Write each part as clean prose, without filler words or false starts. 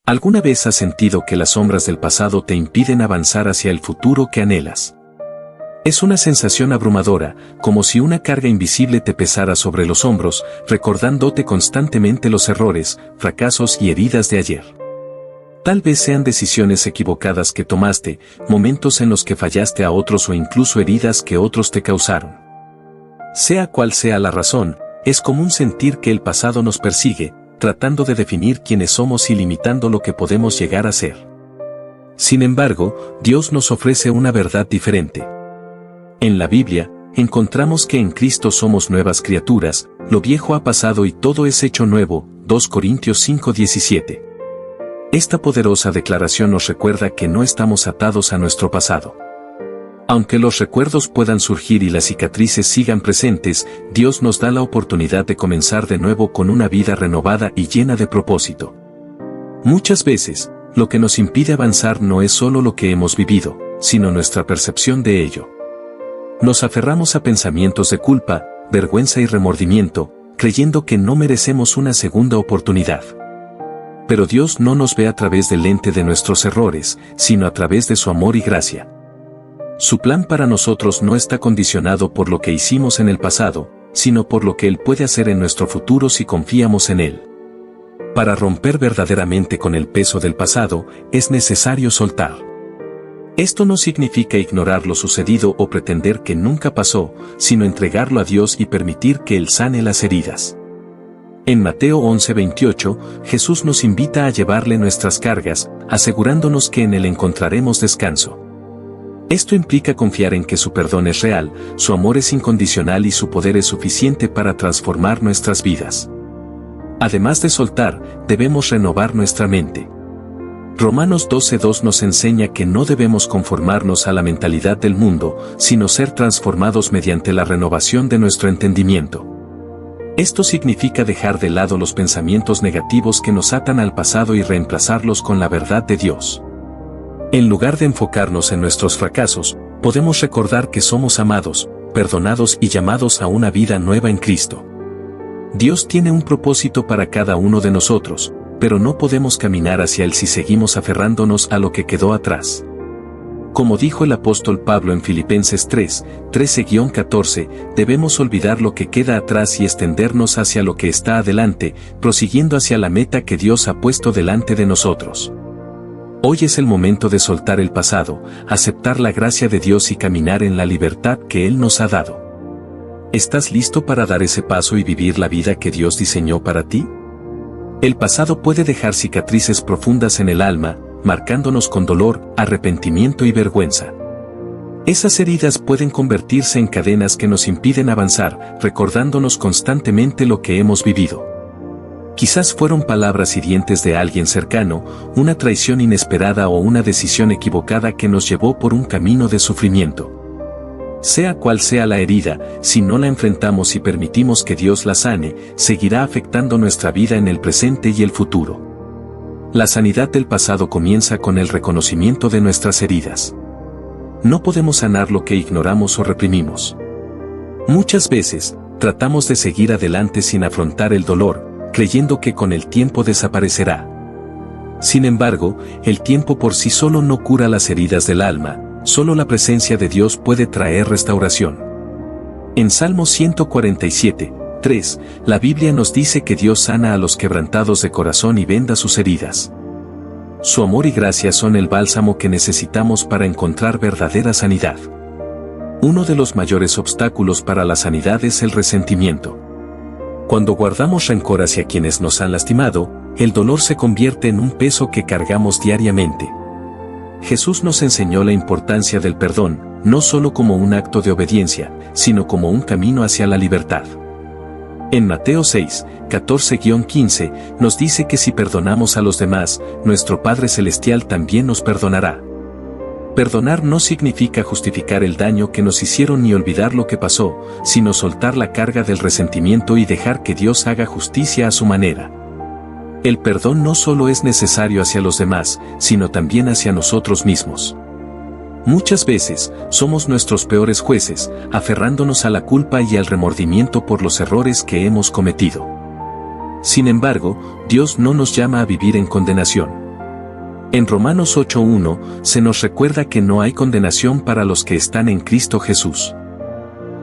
¿Alguna vez has sentido que las sombras del pasado te impiden avanzar hacia el futuro que anhelas? Es una sensación abrumadora, como si una carga invisible te pesara sobre los hombros, recordándote constantemente los errores, fracasos y heridas de ayer. Tal vez sean decisiones equivocadas que tomaste, momentos en los que fallaste a otros o incluso heridas que otros te causaron. Sea cual sea la razón, es común sentir que el pasado nos persigue, tratando de definir quiénes somos y limitando lo que podemos llegar a ser. Sin embargo, Dios nos ofrece una verdad diferente. En la Biblia, encontramos que en Cristo somos nuevas criaturas, lo viejo ha pasado y todo es hecho nuevo, 2 Corintios 5:17. Esta poderosa declaración nos recuerda que no estamos atados a nuestro pasado. Aunque los recuerdos puedan surgir y las cicatrices sigan presentes, Dios nos da la oportunidad de comenzar de nuevo con una vida renovada y llena de propósito. Muchas veces, lo que nos impide avanzar no es solo lo que hemos vivido, sino nuestra percepción de ello. Nos aferramos a pensamientos de culpa, vergüenza y remordimiento, creyendo que no merecemos una segunda oportunidad. Pero Dios no nos ve a través del lente de nuestros errores, sino a través de su amor y gracia. Su plan para nosotros no está condicionado por lo que hicimos en el pasado, sino por lo que Él puede hacer en nuestro futuro si confiamos en Él. Para romper verdaderamente con el peso del pasado, es necesario soltar. Esto no significa ignorar lo sucedido o pretender que nunca pasó, sino entregarlo a Dios y permitir que Él sane las heridas. En Mateo 11:28, Jesús nos invita a llevarle nuestras cargas, asegurándonos que en Él encontraremos descanso. Esto implica confiar en que su perdón es real, su amor es incondicional y su poder es suficiente para transformar nuestras vidas. Además de soltar, debemos renovar nuestra mente. Romanos 12:2 nos enseña que no debemos conformarnos a la mentalidad del mundo, sino ser transformados mediante la renovación de nuestro entendimiento. Esto significa dejar de lado los pensamientos negativos que nos atan al pasado y reemplazarlos con la verdad de Dios. En lugar de enfocarnos en nuestros fracasos, podemos recordar que somos amados, perdonados y llamados a una vida nueva en Cristo. Dios tiene un propósito para cada uno de nosotros, pero no podemos caminar hacia Él si seguimos aferrándonos a lo que quedó atrás. Como dijo el apóstol Pablo en Filipenses 13-14, debemos olvidar lo que queda atrás y extendernos hacia lo que está adelante, prosiguiendo hacia la meta que Dios ha puesto delante de nosotros. Hoy es el momento de soltar el pasado, aceptar la gracia de Dios y caminar en la libertad que Él nos ha dado. ¿Estás listo para dar ese paso y vivir la vida que Dios diseñó para ti? El pasado puede dejar cicatrices profundas en el alma, marcándonos con dolor, arrepentimiento y vergüenza. Esas heridas pueden convertirse en cadenas que nos impiden avanzar, recordándonos constantemente lo que hemos vivido. Quizás fueron palabras hirientes de alguien cercano, una traición inesperada o una decisión equivocada que nos llevó por un camino de sufrimiento. Sea cual sea la herida, si no la enfrentamos y permitimos que Dios la sane, seguirá afectando nuestra vida en el presente y el futuro. La sanidad del pasado comienza con el reconocimiento de nuestras heridas. No podemos sanar lo que ignoramos o reprimimos. Muchas veces, tratamos de seguir adelante sin afrontar el dolor, creyendo que con el tiempo desaparecerá. Sin embargo, el tiempo por sí solo no cura las heridas del alma, solo la presencia de Dios puede traer restauración. En Salmo 147:3, la Biblia nos dice que Dios sana a los quebrantados de corazón y venda sus heridas. Su amor y gracia son el bálsamo que necesitamos para encontrar verdadera sanidad. Uno de los mayores obstáculos para la sanidad es el resentimiento. Cuando guardamos rencor hacia quienes nos han lastimado, el dolor se convierte en un peso que cargamos diariamente. Jesús nos enseñó la importancia del perdón, no solo como un acto de obediencia, sino como un camino hacia la libertad. En Mateo 6:14-15 nos dice que si perdonamos a los demás, nuestro Padre Celestial también nos perdonará. Perdonar no significa justificar el daño que nos hicieron ni olvidar lo que pasó, sino soltar la carga del resentimiento y dejar que Dios haga justicia a su manera. El perdón no solo es necesario hacia los demás, sino también hacia nosotros mismos. Muchas veces, somos nuestros peores jueces, aferrándonos a la culpa y al remordimiento por los errores que hemos cometido. Sin embargo, Dios no nos llama a vivir en condenación. En Romanos 8:1 se nos recuerda que no hay condenación para los que están en Cristo Jesús.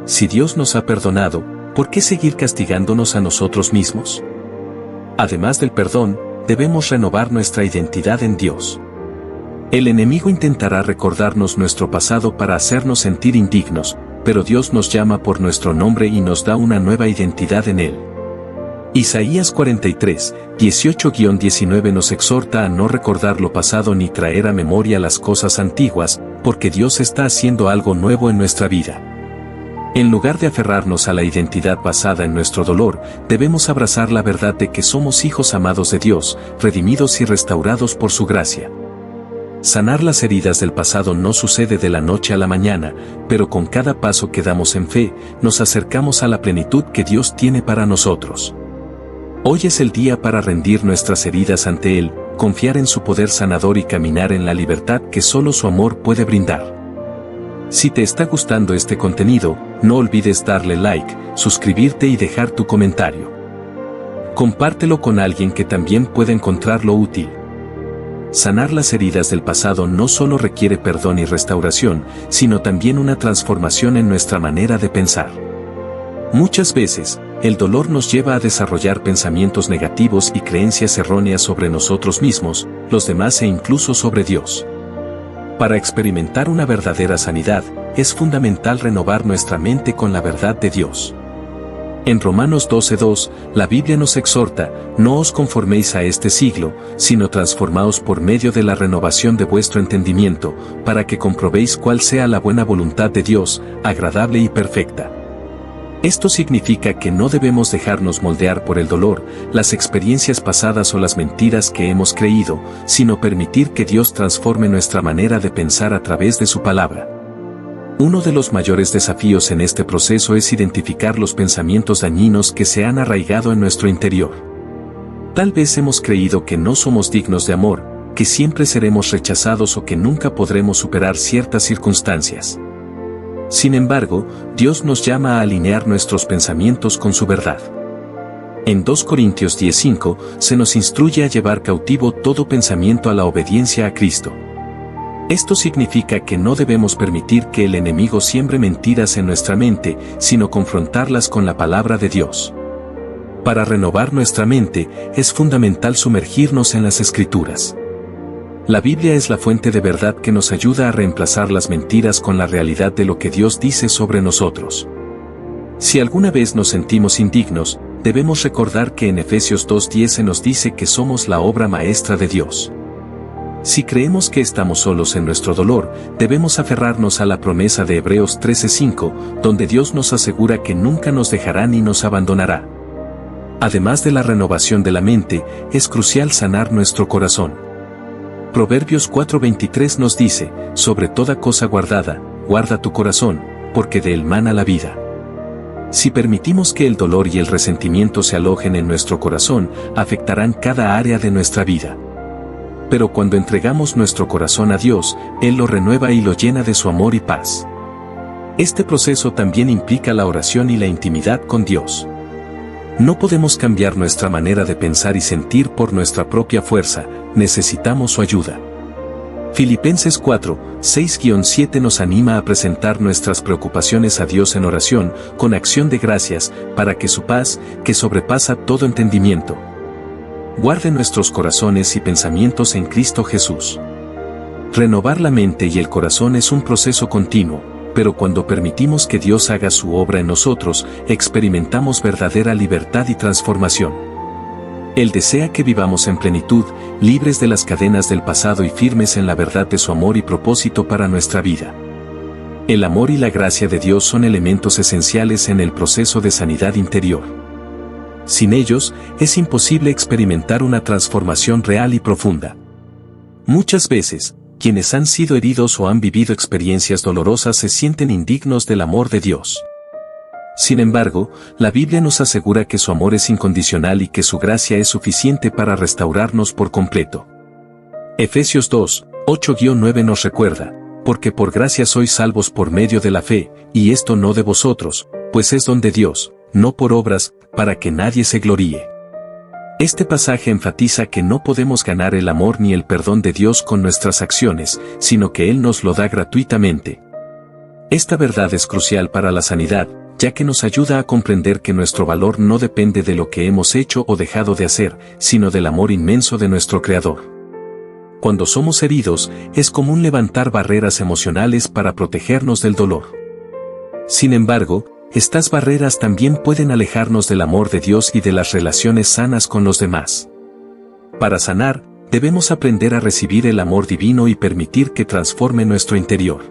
Si Dios nos ha perdonado, ¿por qué seguir castigándonos a nosotros mismos? Además del perdón, debemos renovar nuestra identidad en Dios. El enemigo intentará recordarnos nuestro pasado para hacernos sentir indignos, pero Dios nos llama por nuestro nombre y nos da una nueva identidad en Él. Isaías 43, 18-19 nos exhorta a no recordar lo pasado ni traer a memoria las cosas antiguas, porque Dios está haciendo algo nuevo en nuestra vida. En lugar de aferrarnos a la identidad basada en nuestro dolor, debemos abrazar la verdad de que somos hijos amados de Dios, redimidos y restaurados por su gracia. Sanar las heridas del pasado no sucede de la noche a la mañana, pero con cada paso que damos en fe, nos acercamos a la plenitud que Dios tiene para nosotros. Hoy es el día para rendir nuestras heridas ante Él, confiar en su poder sanador y caminar en la libertad que solo su amor puede brindar. Si te está gustando este contenido, no olvides darle like, suscribirte y dejar tu comentario. Compártelo con alguien que también pueda encontrarlo útil. Sanar las heridas del pasado no solo requiere perdón y restauración, sino también una transformación en nuestra manera de pensar. Muchas veces, el dolor nos lleva a desarrollar pensamientos negativos y creencias erróneas sobre nosotros mismos, los demás e incluso sobre Dios. Para experimentar una verdadera sanidad, es fundamental renovar nuestra mente con la verdad de Dios. En Romanos 12:2, la Biblia nos exhorta, no os conforméis a este siglo, sino transformaos por medio de la renovación de vuestro entendimiento, para que comprobéis cuál sea la buena voluntad de Dios, agradable y perfecta. Esto significa que no debemos dejarnos moldear por el dolor, las experiencias pasadas o las mentiras que hemos creído, sino permitir que Dios transforme nuestra manera de pensar a través de su palabra. Uno de los mayores desafíos en este proceso es identificar los pensamientos dañinos que se han arraigado en nuestro interior. Tal vez hemos creído que no somos dignos de amor, que siempre seremos rechazados o que nunca podremos superar ciertas circunstancias. Sin embargo, Dios nos llama a alinear nuestros pensamientos con su verdad. En 2 Corintios 10:5 se nos instruye a llevar cautivo todo pensamiento a la obediencia a Cristo. Esto significa que no debemos permitir que el enemigo siembre mentiras en nuestra mente, sino confrontarlas con la palabra de Dios. Para renovar nuestra mente, es fundamental sumergirnos en las Escrituras. La Biblia es la fuente de verdad que nos ayuda a reemplazar las mentiras con la realidad de lo que Dios dice sobre nosotros. Si alguna vez nos sentimos indignos, debemos recordar que en Efesios 2:10 se nos dice que somos la obra maestra de Dios. Si creemos que estamos solos en nuestro dolor, debemos aferrarnos a la promesa de Hebreos 13:5, donde Dios nos asegura que nunca nos dejará ni nos abandonará. Además de la renovación de la mente, es crucial sanar nuestro corazón. Proverbios 4:23 nos dice, sobre toda cosa guardada, guarda tu corazón, porque de él mana la vida. Si permitimos que el dolor y el resentimiento se alojen en nuestro corazón, afectarán cada área de nuestra vida. Pero cuando entregamos nuestro corazón a Dios, Él lo renueva y lo llena de su amor y paz. Este proceso también implica la oración y la intimidad con Dios. No podemos cambiar nuestra manera de pensar y sentir por nuestra propia fuerza, necesitamos su ayuda. Filipenses 4, 6-7 nos anima a presentar nuestras preocupaciones a Dios en oración, con acción de gracias, para que su paz, que sobrepasa todo entendimiento, guarde nuestros corazones y pensamientos en Cristo Jesús. Renovar la mente y el corazón es un proceso continuo, pero cuando permitimos que Dios haga su obra en nosotros, experimentamos verdadera libertad y transformación. Él desea que vivamos en plenitud, libres de las cadenas del pasado y firmes en la verdad de su amor y propósito para nuestra vida. El amor y la gracia de Dios son elementos esenciales en el proceso de sanidad interior. Sin ellos, es imposible experimentar una transformación real y profunda. Muchas veces, quienes han sido heridos o han vivido experiencias dolorosas se sienten indignos del amor de Dios. Sin embargo, la Biblia nos asegura que su amor es incondicional y que su gracia es suficiente para restaurarnos por completo. Efesios 2, 8-9 nos recuerda, porque por gracia sois salvos por medio de la fe, y esto no de vosotros, pues es don de Dios, no por obras, para que nadie se gloríe. Este pasaje enfatiza que no podemos ganar el amor ni el perdón de Dios con nuestras acciones, sino que Él nos lo da gratuitamente. Esta verdad es crucial para la sanidad, ya que nos ayuda a comprender que nuestro valor no depende de lo que hemos hecho o dejado de hacer, sino del amor inmenso de nuestro Creador. Cuando somos heridos, es común levantar barreras emocionales para protegernos del dolor. Sin embargo, estas barreras también pueden alejarnos del amor de Dios y de las relaciones sanas con los demás. Para sanar, debemos aprender a recibir el amor divino y permitir que transforme nuestro interior.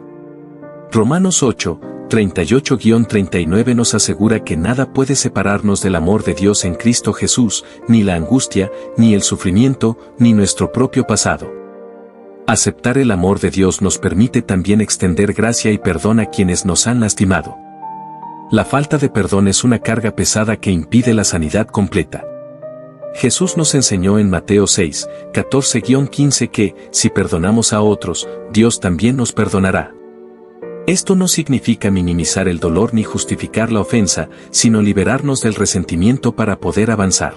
Romanos 8, 38-39 nos asegura que nada puede separarnos del amor de Dios en Cristo Jesús, ni la angustia, ni el sufrimiento, ni nuestro propio pasado. Aceptar el amor de Dios nos permite también extender gracia y perdón a quienes nos han lastimado. La falta de perdón es una carga pesada que impide la sanidad completa. Jesús nos enseñó en Mateo 6, 14-15 que, si perdonamos a otros, Dios también nos perdonará. Esto no significa minimizar el dolor ni justificar la ofensa, sino liberarnos del resentimiento para poder avanzar.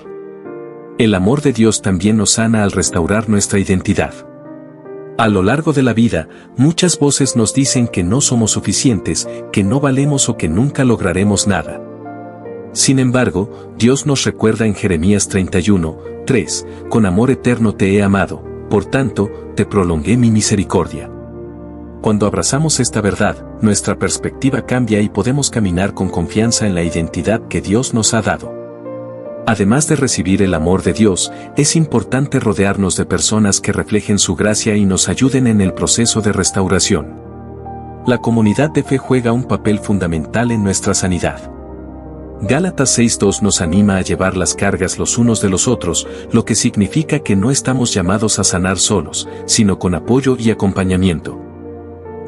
El amor de Dios también nos sana al restaurar nuestra identidad. A lo largo de la vida, muchas voces nos dicen que no somos suficientes, que no valemos o que nunca lograremos nada. Sin embargo, Dios nos recuerda en Jeremías 31, 3, con amor eterno te he amado, por tanto, te prolongué mi misericordia. Cuando abrazamos esta verdad, nuestra perspectiva cambia y podemos caminar con confianza en la identidad que Dios nos ha dado. Además de recibir el amor de Dios, es importante rodearnos de personas que reflejen su gracia y nos ayuden en el proceso de restauración. La comunidad de fe juega un papel fundamental en nuestra sanidad. Gálatas 6:2 nos anima a llevar las cargas los unos de los otros, lo que significa que no estamos llamados a sanar solos, sino con apoyo y acompañamiento.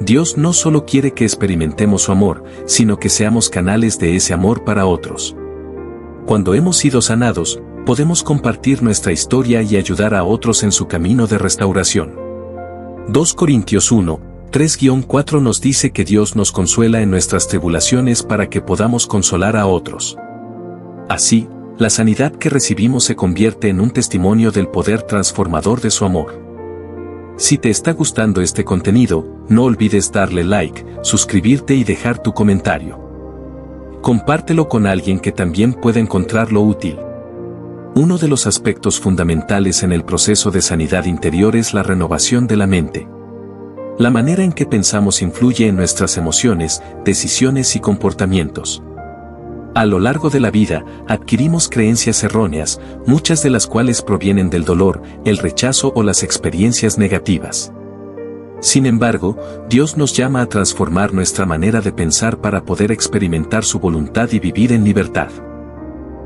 Dios no solo quiere que experimentemos su amor, sino que seamos canales de ese amor para otros. Cuando hemos sido sanados, podemos compartir nuestra historia y ayudar a otros en su camino de restauración. 2 Corintios 1, 3-4 nos dice que Dios nos consuela en nuestras tribulaciones para que podamos consolar a otros. Así, la sanidad que recibimos se convierte en un testimonio del poder transformador de su amor. Si te está gustando este contenido, no olvides darle like, suscribirte y dejar tu comentario. Compártelo con alguien que también pueda encontrarlo útil. Uno de los aspectos fundamentales en el proceso de sanidad interior es la renovación de la mente. La manera en que pensamos influye en nuestras emociones, decisiones y comportamientos. A lo largo de la vida, adquirimos creencias erróneas, muchas de las cuales provienen del dolor, el rechazo o las experiencias negativas. Sin embargo, Dios nos llama a transformar nuestra manera de pensar para poder experimentar su voluntad y vivir en libertad.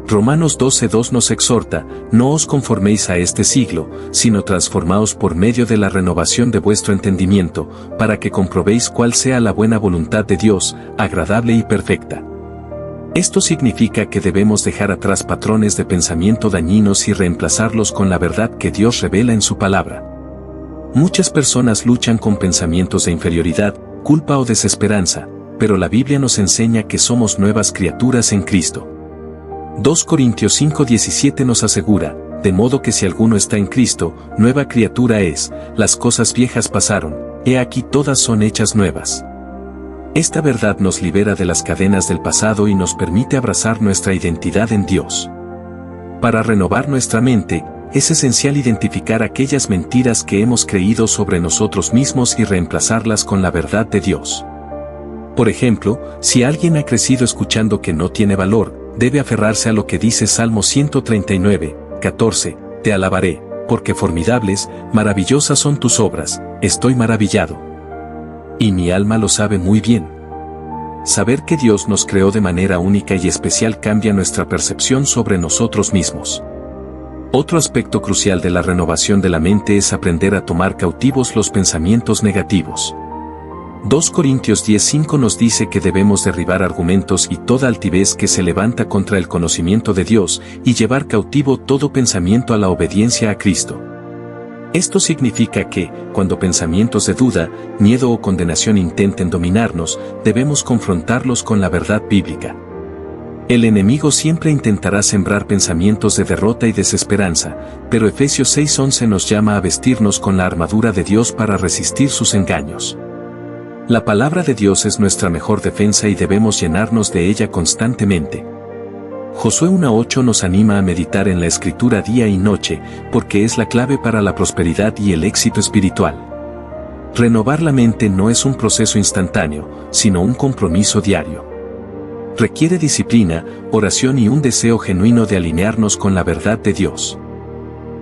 Romanos 12:2 nos exhorta, no os conforméis a este siglo, sino transformaos por medio de la renovación de vuestro entendimiento, para que comprobéis cuál sea la buena voluntad de Dios, agradable y perfecta. Esto significa que debemos dejar atrás patrones de pensamiento dañinos y reemplazarlos con la verdad que Dios revela en su palabra. Muchas personas luchan con pensamientos de inferioridad, culpa o desesperanza, pero la Biblia nos enseña que somos nuevas criaturas en Cristo. 2 Corintios 5:17 nos asegura, de modo que si alguno está en Cristo, nueva criatura es, las cosas viejas pasaron, he aquí todas son hechas nuevas. Esta verdad nos libera de las cadenas del pasado y nos permite abrazar nuestra identidad en Dios. Para renovar nuestra mente, es esencial identificar aquellas mentiras que hemos creído sobre nosotros mismos y reemplazarlas con la verdad de Dios. Por ejemplo, si alguien ha crecido escuchando que no tiene valor, debe aferrarse a lo que dice Salmo 139:14, te alabaré, porque formidables, maravillosas son tus obras, estoy maravillado. Y mi alma lo sabe muy bien. Saber que Dios nos creó de manera única y especial cambia nuestra percepción sobre nosotros mismos. Otro aspecto crucial de la renovación de la mente es aprender a tomar cautivos los pensamientos negativos. 2 Corintios 10:5 nos dice que debemos derribar argumentos y toda altivez que se levanta contra el conocimiento de Dios y llevar cautivo todo pensamiento a la obediencia a Cristo. Esto significa que, cuando pensamientos de duda, miedo o condenación intenten dominarnos, debemos confrontarlos con la verdad bíblica. El enemigo siempre intentará sembrar pensamientos de derrota y desesperanza, pero Efesios 6:11 nos llama a vestirnos con la armadura de Dios para resistir sus engaños. La palabra de Dios es nuestra mejor defensa y debemos llenarnos de ella constantemente. Josué 1:8 nos anima a meditar en la Escritura día y noche, porque es la clave para la prosperidad y el éxito espiritual. Renovar la mente no es un proceso instantáneo, sino un compromiso diario. Requiere disciplina, oración y un deseo genuino de alinearnos con la verdad de Dios.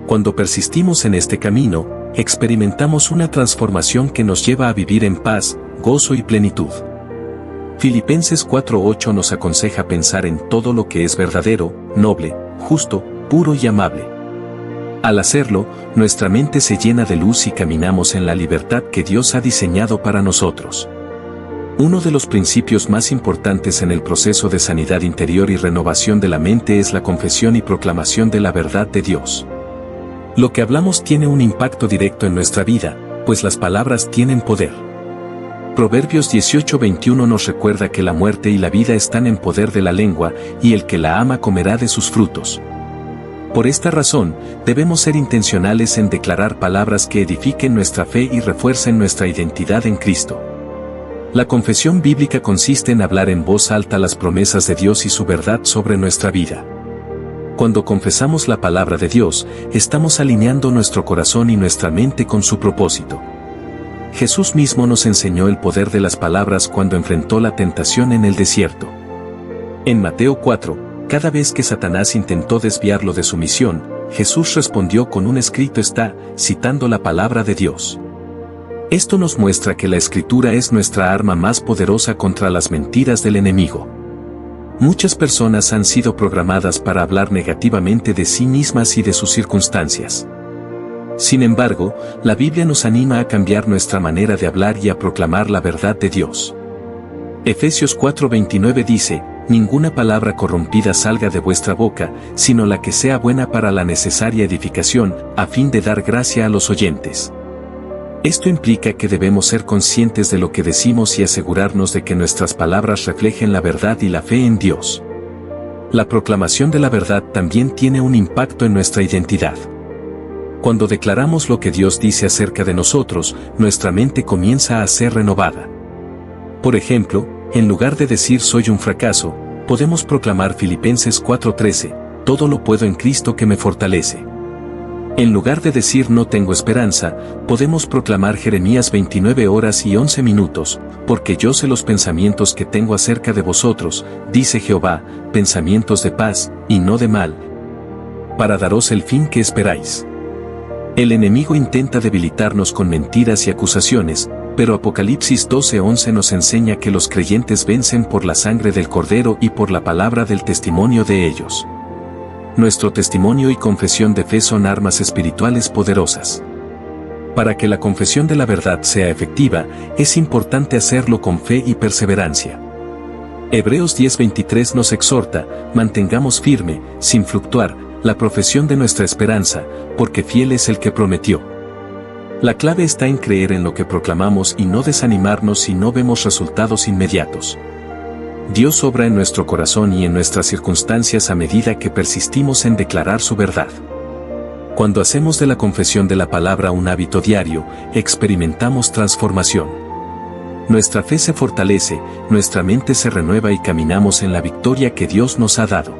Cuando persistimos en este camino, experimentamos una transformación que nos lleva a vivir en paz, gozo y plenitud. Filipenses 4:8 nos aconseja pensar en todo lo que es verdadero, noble, justo, puro y amable. Al hacerlo, nuestra mente se llena de luz y caminamos en la libertad que Dios ha diseñado para nosotros. Uno de los principios más importantes en el proceso de sanidad interior y renovación de la mente es la confesión y proclamación de la verdad de Dios. Lo que hablamos tiene un impacto directo en nuestra vida, pues las palabras tienen poder. Proverbios 18:21 nos recuerda que la muerte y la vida están en poder de la lengua, y el que la ama comerá de sus frutos. Por esta razón, debemos ser intencionales en declarar palabras que edifiquen nuestra fe y refuercen nuestra identidad en Cristo. La confesión bíblica consiste en hablar en voz alta las promesas de Dios y su verdad sobre nuestra vida. Cuando confesamos la palabra de Dios, estamos alineando nuestro corazón y nuestra mente con su propósito. Jesús mismo nos enseñó el poder de las palabras cuando enfrentó la tentación en el desierto. En Mateo 4, cada vez que Satanás intentó desviarlo de su misión, Jesús respondió con un escrito está, citando la palabra de Dios. Esto nos muestra que la Escritura es nuestra arma más poderosa contra las mentiras del enemigo. Muchas personas han sido programadas para hablar negativamente de sí mismas y de sus circunstancias. Sin embargo, la Biblia nos anima a cambiar nuestra manera de hablar y a proclamar la verdad de Dios. Efesios 4:29 dice, ninguna palabra corrompida salga de vuestra boca, sino la que sea buena para la necesaria edificación, a fin de dar gracia a los oyentes. Esto implica que debemos ser conscientes de lo que decimos y asegurarnos de que nuestras palabras reflejen la verdad y la fe en Dios. La proclamación de la verdad también tiene un impacto en nuestra identidad. Cuando declaramos lo que Dios dice acerca de nosotros, nuestra mente comienza a ser renovada. Por ejemplo, en lugar de decir soy un fracaso, podemos proclamar Filipenses 4:13, todo lo puedo en Cristo que me fortalece. En lugar de decir no tengo esperanza, podemos proclamar Jeremías 29:11, porque yo sé los pensamientos que tengo acerca de vosotros, dice Jehová, pensamientos de paz, y no de mal, para daros el fin que esperáis. El enemigo intenta debilitarnos con mentiras y acusaciones, pero Apocalipsis 12:11 nos enseña que los creyentes vencen por la sangre del Cordero y por la palabra del testimonio de ellos. Nuestro testimonio y confesión de fe son armas espirituales poderosas. Para que la confesión de la verdad sea efectiva, es importante hacerlo con fe y perseverancia. Hebreos 10:23 nos exhorta, mantengamos firme, sin fluctuar, la profesión de nuestra esperanza, porque fiel es el que prometió. La clave está en creer en lo que proclamamos y no desanimarnos si no vemos resultados inmediatos. Dios obra en nuestro corazón y en nuestras circunstancias a medida que persistimos en declarar su verdad. Cuando hacemos de la confesión de la palabra un hábito diario, experimentamos transformación. Nuestra fe se fortalece, nuestra mente se renueva y caminamos en la victoria que Dios nos ha dado.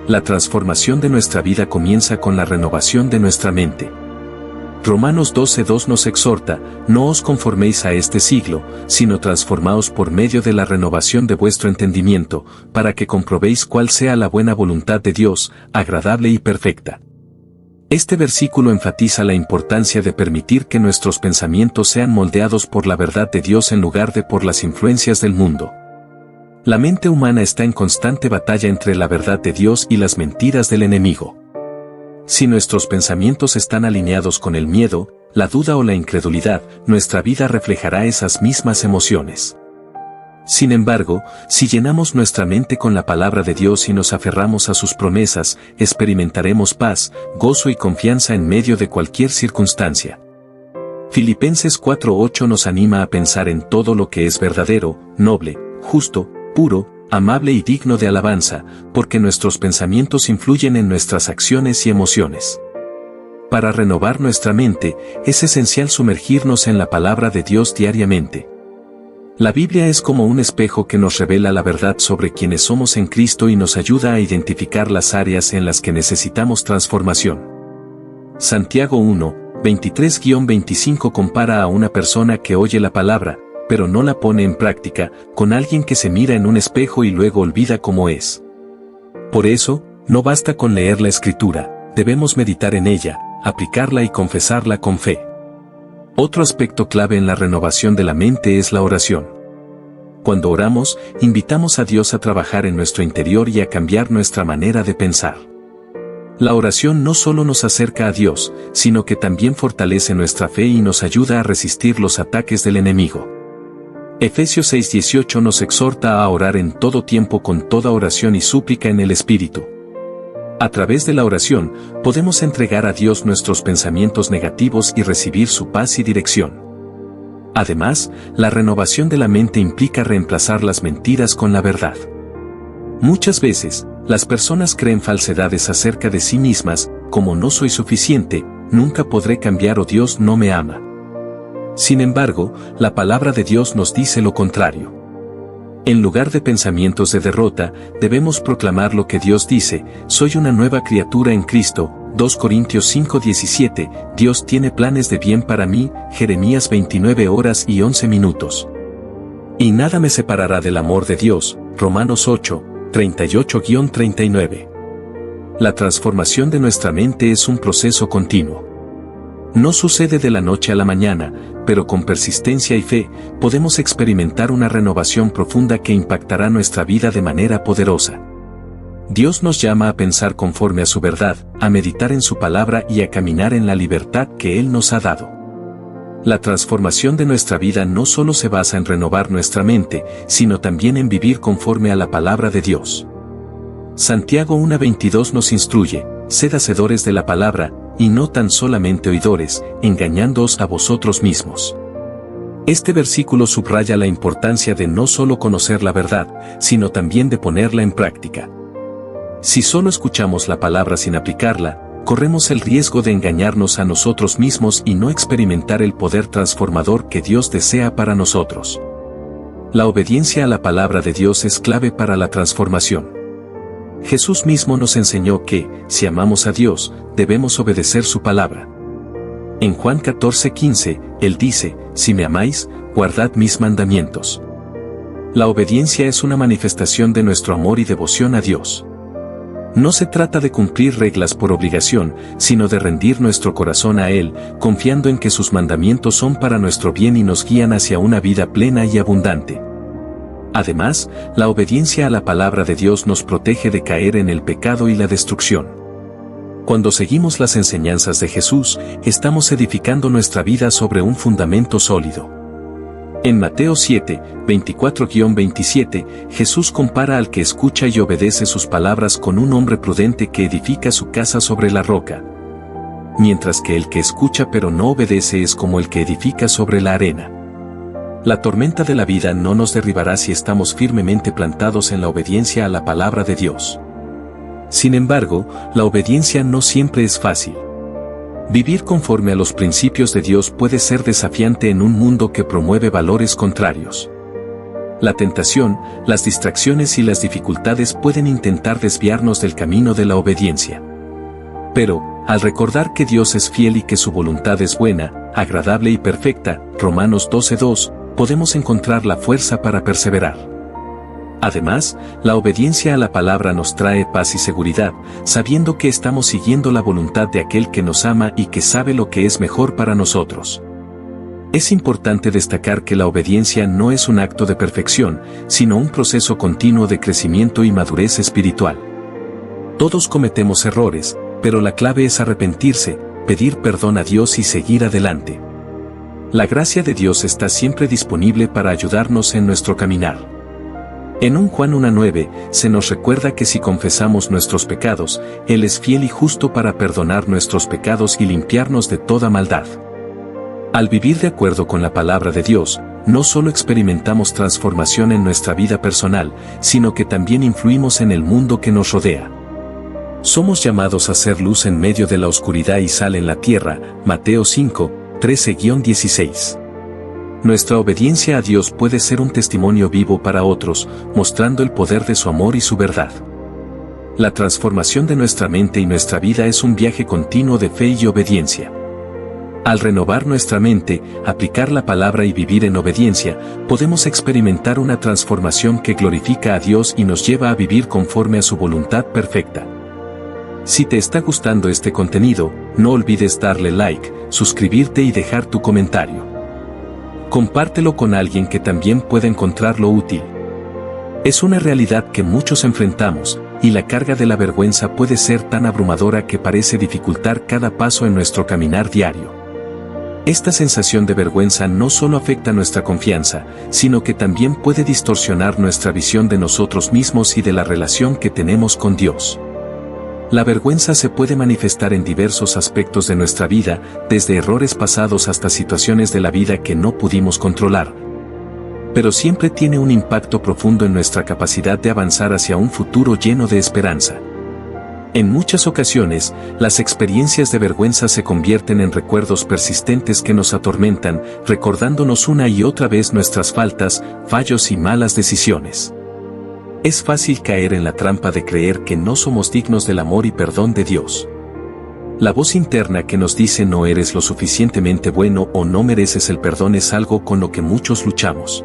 La transformación de nuestra vida comienza con la renovación de nuestra mente. Romanos 12:2 nos exhorta, no os conforméis a este siglo, sino transformaos por medio de la renovación de vuestro entendimiento, para que comprobéis cuál sea la buena voluntad de Dios, agradable y perfecta. Este versículo enfatiza la importancia de permitir que nuestros pensamientos sean moldeados por la verdad de Dios en lugar de por las influencias del mundo. La mente humana está en constante batalla entre la verdad de Dios y las mentiras del enemigo. Si nuestros pensamientos están alineados con el miedo, la duda o la incredulidad, nuestra vida reflejará esas mismas emociones. Sin embargo, si llenamos nuestra mente con la palabra de Dios y nos aferramos a sus promesas, experimentaremos paz, gozo y confianza en medio de cualquier circunstancia. Filipenses 4:8 nos anima a pensar en todo lo que es verdadero, noble, justo, puro, amable y digno de alabanza, porque nuestros pensamientos influyen en nuestras acciones y emociones. Para renovar nuestra mente, es esencial sumergirnos en la palabra de Dios diariamente. La Biblia es como un espejo que nos revela la verdad sobre quienes somos en Cristo y nos ayuda a identificar las áreas en las que necesitamos transformación. Santiago 1, 23-25 compara a una persona que oye la palabra, pero no la pone en práctica, con alguien que se mira en un espejo y luego olvida cómo es. Por eso, no basta con leer la Escritura, debemos meditar en ella, aplicarla y confesarla con fe. Otro aspecto clave en la renovación de la mente es la oración. Cuando oramos, invitamos a Dios a trabajar en nuestro interior y a cambiar nuestra manera de pensar. La oración no solo nos acerca a Dios, sino que también fortalece nuestra fe y nos ayuda a resistir los ataques del enemigo. Efesios 6:18 nos exhorta a orar en todo tiempo con toda oración y súplica en el Espíritu. A través de la oración, podemos entregar a Dios nuestros pensamientos negativos y recibir su paz y dirección. Además, la renovación de la mente implica reemplazar las mentiras con la verdad. Muchas veces, las personas creen falsedades acerca de sí mismas, como no soy suficiente, nunca podré cambiar o Dios no me ama. Sin embargo, la palabra de Dios nos dice lo contrario. En lugar de pensamientos de derrota, debemos proclamar lo que Dios dice: soy una nueva criatura en Cristo. 2 Corintios 5:17, Dios tiene planes de bien para mí. Jeremías 29:11. Y nada me separará del amor de Dios. Romanos 8, 38-39. La transformación de nuestra mente es un proceso continuo. No sucede de la noche a la mañana, pero con persistencia y fe, podemos experimentar una renovación profunda que impactará nuestra vida de manera poderosa. Dios nos llama a pensar conforme a su verdad, a meditar en su palabra y a caminar en la libertad que Él nos ha dado. La transformación de nuestra vida no solo se basa en renovar nuestra mente, sino también en vivir conforme a la palabra de Dios. Santiago 1:22 nos instruye: sed hacedores de la palabra, y no tan solamente oidores, engañándoos a vosotros mismos. Este versículo subraya la importancia de no solo conocer la verdad, sino también de ponerla en práctica. Si solo escuchamos la palabra sin aplicarla, corremos el riesgo de engañarnos a nosotros mismos y no experimentar el poder transformador que Dios desea para nosotros. La obediencia a la palabra de Dios es clave para la transformación. Jesús mismo nos enseñó que, si amamos a Dios, debemos obedecer su palabra. En Juan 14:15, Él dice: si me amáis, guardad mis mandamientos. La obediencia es una manifestación de nuestro amor y devoción a Dios. No se trata de cumplir reglas por obligación, sino de rendir nuestro corazón a Él, confiando en que sus mandamientos son para nuestro bien y nos guían hacia una vida plena y abundante. Además, la obediencia a la palabra de Dios nos protege de caer en el pecado y la destrucción. Cuando seguimos las enseñanzas de Jesús, estamos edificando nuestra vida sobre un fundamento sólido. En Mateo 7, 24-27, Jesús compara al que escucha y obedece sus palabras con un hombre prudente que edifica su casa sobre la roca. Mientras que el que escucha pero no obedece es como el que edifica sobre la arena. La tormenta de la vida no nos derribará si estamos firmemente plantados en la obediencia a la palabra de Dios. Sin embargo, la obediencia no siempre es fácil. Vivir conforme a los principios de Dios puede ser desafiante en un mundo que promueve valores contrarios. La tentación, las distracciones y las dificultades pueden intentar desviarnos del camino de la obediencia. Pero, al recordar que Dios es fiel y que su voluntad es buena, agradable y perfecta, Romanos 12:2, podemos encontrar la fuerza para perseverar. Además, la obediencia a la palabra nos trae paz y seguridad, sabiendo que estamos siguiendo la voluntad de aquel que nos ama y que sabe lo que es mejor para nosotros. Es importante destacar que la obediencia no es un acto de perfección, sino un proceso continuo de crecimiento y madurez espiritual. Todos cometemos errores, pero la clave es arrepentirse, pedir perdón a Dios y seguir adelante. La gracia de Dios está siempre disponible para ayudarnos en nuestro caminar. En 1 Juan 1:9 se nos recuerda que si confesamos nuestros pecados, Él es fiel y justo para perdonar nuestros pecados y limpiarnos de toda maldad. Al vivir de acuerdo con la palabra de Dios, no solo experimentamos transformación en nuestra vida personal, sino que también influimos en el mundo que nos rodea. Somos llamados a ser luz en medio de la oscuridad y sal en la tierra, Mateo 5, 13-16. Nuestra obediencia a Dios puede ser un testimonio vivo para otros, mostrando el poder de su amor y su verdad. La transformación de nuestra mente y nuestra vida es un viaje continuo de fe y obediencia. Al renovar nuestra mente, aplicar la palabra y vivir en obediencia, podemos experimentar una transformación que glorifica a Dios y nos lleva a vivir conforme a su voluntad perfecta. Si te está gustando este contenido, no olvides darle like, suscribirte y dejar tu comentario. Compártelo con alguien que también pueda encontrarlo útil. Es una realidad que muchos enfrentamos, y la carga de la vergüenza puede ser tan abrumadora que parece dificultar cada paso en nuestro caminar diario. Esta sensación de vergüenza no solo afecta nuestra confianza, sino que también puede distorsionar nuestra visión de nosotros mismos y de la relación que tenemos con Dios. La vergüenza se puede manifestar en diversos aspectos de nuestra vida, desde errores pasados hasta situaciones de la vida que no pudimos controlar. Pero siempre tiene un impacto profundo en nuestra capacidad de avanzar hacia un futuro lleno de esperanza. En muchas ocasiones, las experiencias de vergüenza se convierten en recuerdos persistentes que nos atormentan, recordándonos una y otra vez nuestras faltas, fallos y malas decisiones. Es fácil caer en la trampa de creer que no somos dignos del amor y perdón de Dios. La voz interna que nos dice no eres lo suficientemente bueno o no mereces el perdón es algo con lo que muchos luchamos.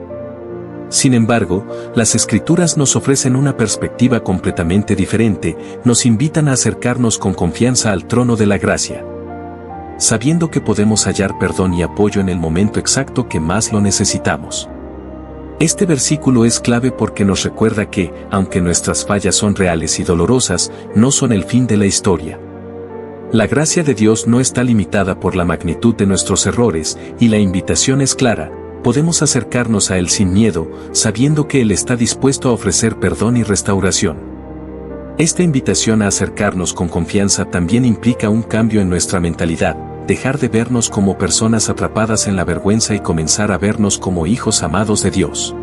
Sin embargo, las Escrituras nos ofrecen una perspectiva completamente diferente, nos invitan a acercarnos con confianza al trono de la gracia, sabiendo que podemos hallar perdón y apoyo en el momento exacto que más lo necesitamos. Este versículo es clave porque nos recuerda que, aunque nuestras fallas son reales y dolorosas, no son el fin de la historia. La gracia de Dios no está limitada por la magnitud de nuestros errores, y la invitación es clara: podemos acercarnos a Él sin miedo, sabiendo que Él está dispuesto a ofrecer perdón y restauración. Esta invitación a acercarnos con confianza también implica un cambio en nuestra mentalidad, dejar de vernos como personas atrapadas en la vergüenza y comenzar a vernos como hijos amados de Dios.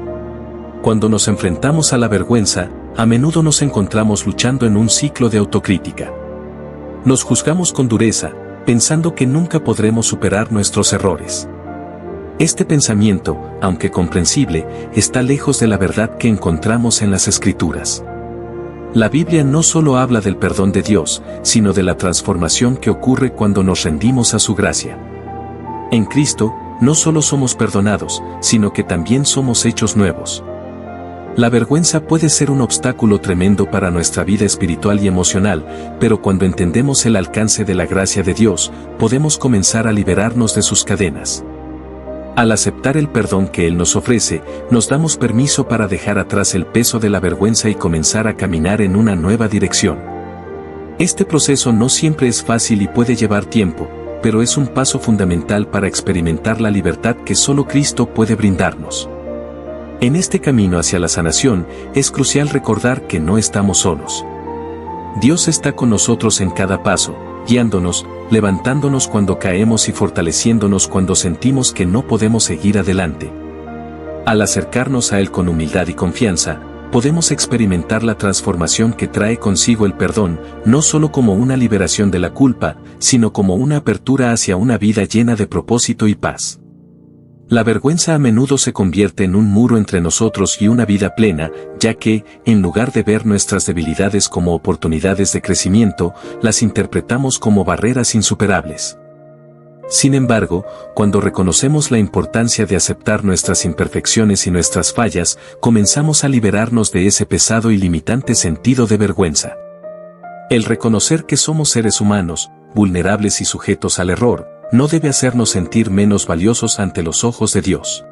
Cuando nos enfrentamos a la vergüenza, a menudo nos encontramos luchando en un ciclo de autocrítica. Nos juzgamos con dureza, pensando que nunca podremos superar nuestros errores. Este pensamiento, aunque comprensible, está lejos de la verdad que encontramos en las Escrituras. La Biblia no solo habla del perdón de Dios, sino de la transformación que ocurre cuando nos rendimos a su gracia. En Cristo, no solo somos perdonados, sino que también somos hechos nuevos. La vergüenza puede ser un obstáculo tremendo para nuestra vida espiritual y emocional, pero cuando entendemos el alcance de la gracia de Dios, podemos comenzar a liberarnos de sus cadenas. Al aceptar el perdón que Él nos ofrece, nos damos permiso para dejar atrás el peso de la vergüenza y comenzar a caminar en una nueva dirección. Este proceso no siempre es fácil y puede llevar tiempo, pero es un paso fundamental para experimentar la libertad que solo Cristo puede brindarnos. En este camino hacia la sanación, es crucial recordar que no estamos solos. Dios está con nosotros en cada paso, guiándonos, levantándonos cuando caemos y fortaleciéndonos cuando sentimos que no podemos seguir adelante. Al acercarnos a Él con humildad y confianza, podemos experimentar la transformación que trae consigo el perdón, no solo como una liberación de la culpa, sino como una apertura hacia una vida llena de propósito y paz. La vergüenza a menudo se convierte en un muro entre nosotros y una vida plena, ya que, en lugar de ver nuestras debilidades como oportunidades de crecimiento, las interpretamos como barreras insuperables. Sin embargo, cuando reconocemos la importancia de aceptar nuestras imperfecciones y nuestras fallas, comenzamos a liberarnos de ese pesado y limitante sentido de vergüenza. El reconocer que somos seres humanos, vulnerables y sujetos al error, no debe hacernos sentir menos valiosos ante los ojos de Dios.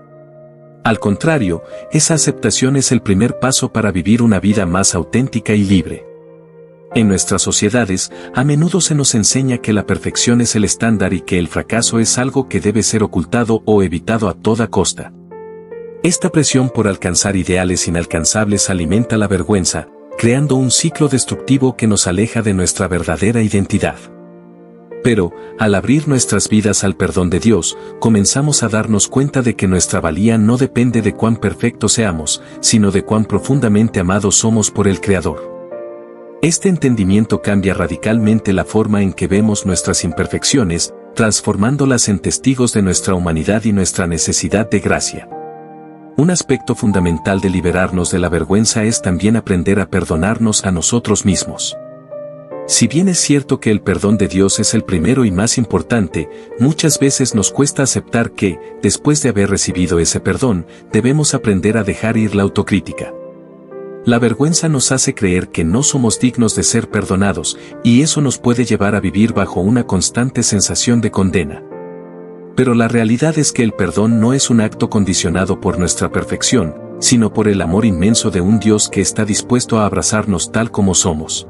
Al contrario, esa aceptación es el primer paso para vivir una vida más auténtica y libre. En nuestras sociedades, a menudo se nos enseña que la perfección es el estándar y que el fracaso es algo que debe ser ocultado o evitado a toda costa. Esta presión por alcanzar ideales inalcanzables alimenta la vergüenza, creando un ciclo destructivo que nos aleja de nuestra verdadera identidad. Pero, al abrir nuestras vidas al perdón de Dios, comenzamos a darnos cuenta de que nuestra valía no depende de cuán perfectos seamos, sino de cuán profundamente amados somos por el Creador. Este entendimiento cambia radicalmente la forma en que vemos nuestras imperfecciones, transformándolas en testigos de nuestra humanidad y nuestra necesidad de gracia. Un aspecto fundamental de liberarnos de la vergüenza es también aprender a perdonarnos a nosotros mismos. Si bien es cierto que el perdón de Dios es el primero y más importante, muchas veces nos cuesta aceptar que, después de haber recibido ese perdón, debemos aprender a dejar ir la autocrítica. La vergüenza nos hace creer que no somos dignos de ser perdonados, y eso nos puede llevar a vivir bajo una constante sensación de condena. Pero la realidad es que el perdón no es un acto condicionado por nuestra perfección, sino por el amor inmenso de un Dios que está dispuesto a abrazarnos tal como somos.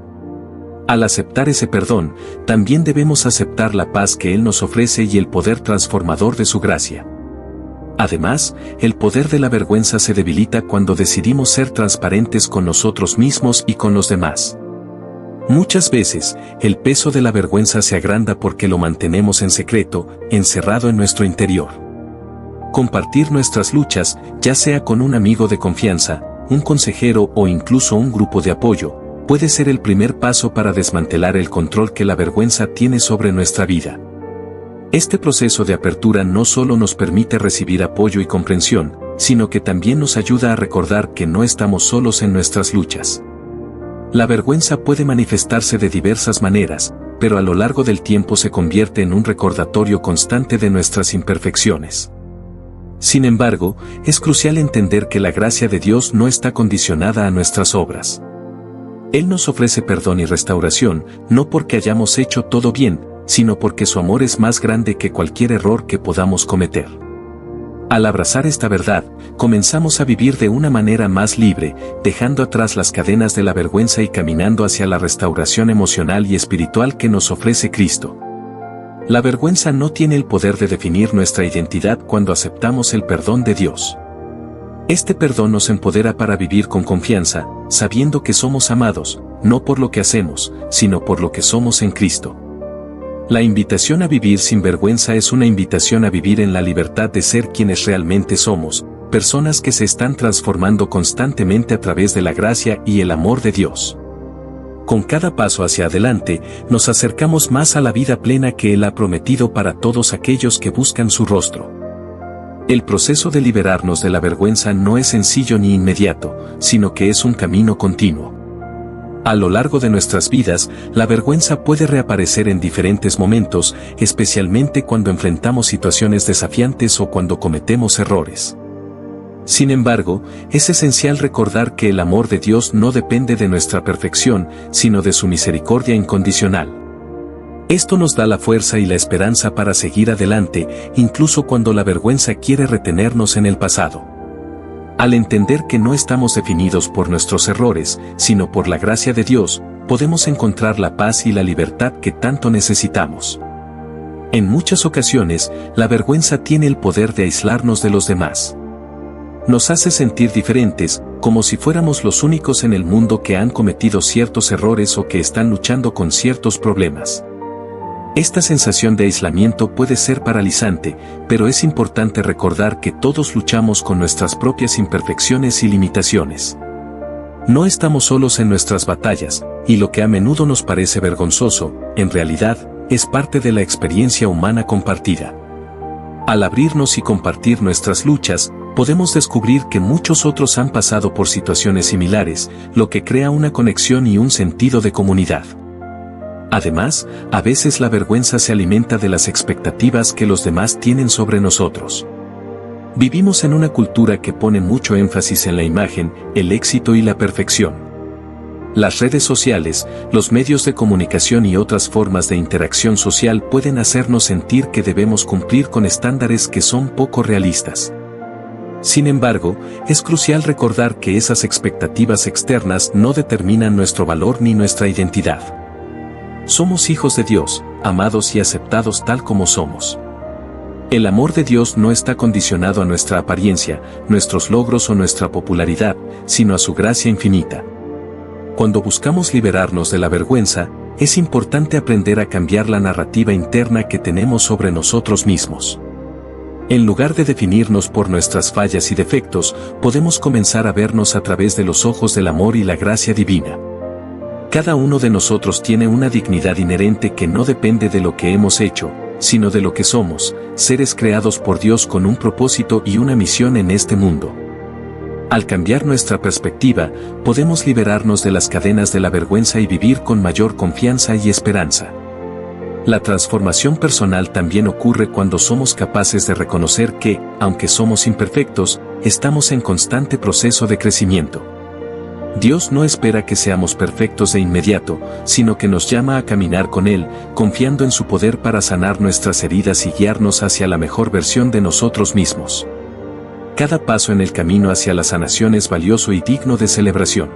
Al aceptar ese perdón, también debemos aceptar la paz que Él nos ofrece y el poder transformador de su gracia. Además, el poder de la vergüenza se debilita cuando decidimos ser transparentes con nosotros mismos y con los demás. Muchas veces, el peso de la vergüenza se agranda porque lo mantenemos en secreto, encerrado en nuestro interior. Compartir nuestras luchas, ya sea con un amigo de confianza, un consejero o incluso un grupo de apoyo, puede ser el primer paso para desmantelar el control que la vergüenza tiene sobre nuestra vida. Este proceso de apertura no solo nos permite recibir apoyo y comprensión, sino que también nos ayuda a recordar que no estamos solos en nuestras luchas. La vergüenza puede manifestarse de diversas maneras, pero a lo largo del tiempo se convierte en un recordatorio constante de nuestras imperfecciones. Sin embargo, es crucial entender que la gracia de Dios no está condicionada a nuestras obras. Él nos ofrece perdón y restauración, no porque hayamos hecho todo bien, sino porque su amor es más grande que cualquier error que podamos cometer. Al abrazar esta verdad, comenzamos a vivir de una manera más libre, dejando atrás las cadenas de la vergüenza y caminando hacia la restauración emocional y espiritual que nos ofrece Cristo. La vergüenza no tiene el poder de definir nuestra identidad cuando aceptamos el perdón de Dios. Este perdón nos empodera para vivir con confianza, sabiendo que somos amados, no por lo que hacemos, sino por lo que somos en Cristo. La invitación a vivir sin vergüenza es una invitación a vivir en la libertad de ser quienes realmente somos, personas que se están transformando constantemente a través de la gracia y el amor de Dios. Con cada paso hacia adelante, nos acercamos más a la vida plena que Él ha prometido para todos aquellos que buscan su rostro. El proceso de liberarnos de la vergüenza no es sencillo ni inmediato, sino que es un camino continuo. A lo largo de nuestras vidas, la vergüenza puede reaparecer en diferentes momentos, especialmente cuando enfrentamos situaciones desafiantes o cuando cometemos errores. Sin embargo, es esencial recordar que el amor de Dios no depende de nuestra perfección, sino de su misericordia incondicional. Esto nos da la fuerza y la esperanza para seguir adelante, incluso cuando la vergüenza quiere retenernos en el pasado. Al entender que no estamos definidos por nuestros errores, sino por la gracia de Dios, podemos encontrar la paz y la libertad que tanto necesitamos. En muchas ocasiones, la vergüenza tiene el poder de aislarnos de los demás. Nos hace sentir diferentes, como si fuéramos los únicos en el mundo que han cometido ciertos errores o que están luchando con ciertos problemas. Esta sensación de aislamiento puede ser paralizante, pero es importante recordar que todos luchamos con nuestras propias imperfecciones y limitaciones. No estamos solos en nuestras batallas, y lo que a menudo nos parece vergonzoso, en realidad, es parte de la experiencia humana compartida. Al abrirnos y compartir nuestras luchas, podemos descubrir que muchos otros han pasado por situaciones similares, lo que crea una conexión y un sentido de comunidad. Además, a veces la vergüenza se alimenta de las expectativas que los demás tienen sobre nosotros. Vivimos en una cultura que pone mucho énfasis en la imagen, el éxito y la perfección. Las redes sociales, los medios de comunicación y otras formas de interacción social pueden hacernos sentir que debemos cumplir con estándares que son poco realistas. Sin embargo, es crucial recordar que esas expectativas externas no determinan nuestro valor ni nuestra identidad. Somos hijos de Dios, amados y aceptados tal como somos. El amor de Dios no está condicionado a nuestra apariencia, nuestros logros o nuestra popularidad, sino a su gracia infinita. Cuando buscamos liberarnos de la vergüenza, es importante aprender a cambiar la narrativa interna que tenemos sobre nosotros mismos. En lugar de definirnos por nuestras fallas y defectos, podemos comenzar a vernos a través de los ojos del amor y la gracia divina. Cada uno de nosotros tiene una dignidad inherente que no depende de lo que hemos hecho, sino de lo que somos, seres creados por Dios con un propósito y una misión en este mundo. Al cambiar nuestra perspectiva, podemos liberarnos de las cadenas de la vergüenza y vivir con mayor confianza y esperanza. La transformación personal también ocurre cuando somos capaces de reconocer que, aunque somos imperfectos, estamos en constante proceso de crecimiento. Dios no espera que seamos perfectos de inmediato, sino que nos llama a caminar con Él, confiando en su poder para sanar nuestras heridas y guiarnos hacia la mejor versión de nosotros mismos. Cada paso en el camino hacia la sanación es valioso y digno de celebración.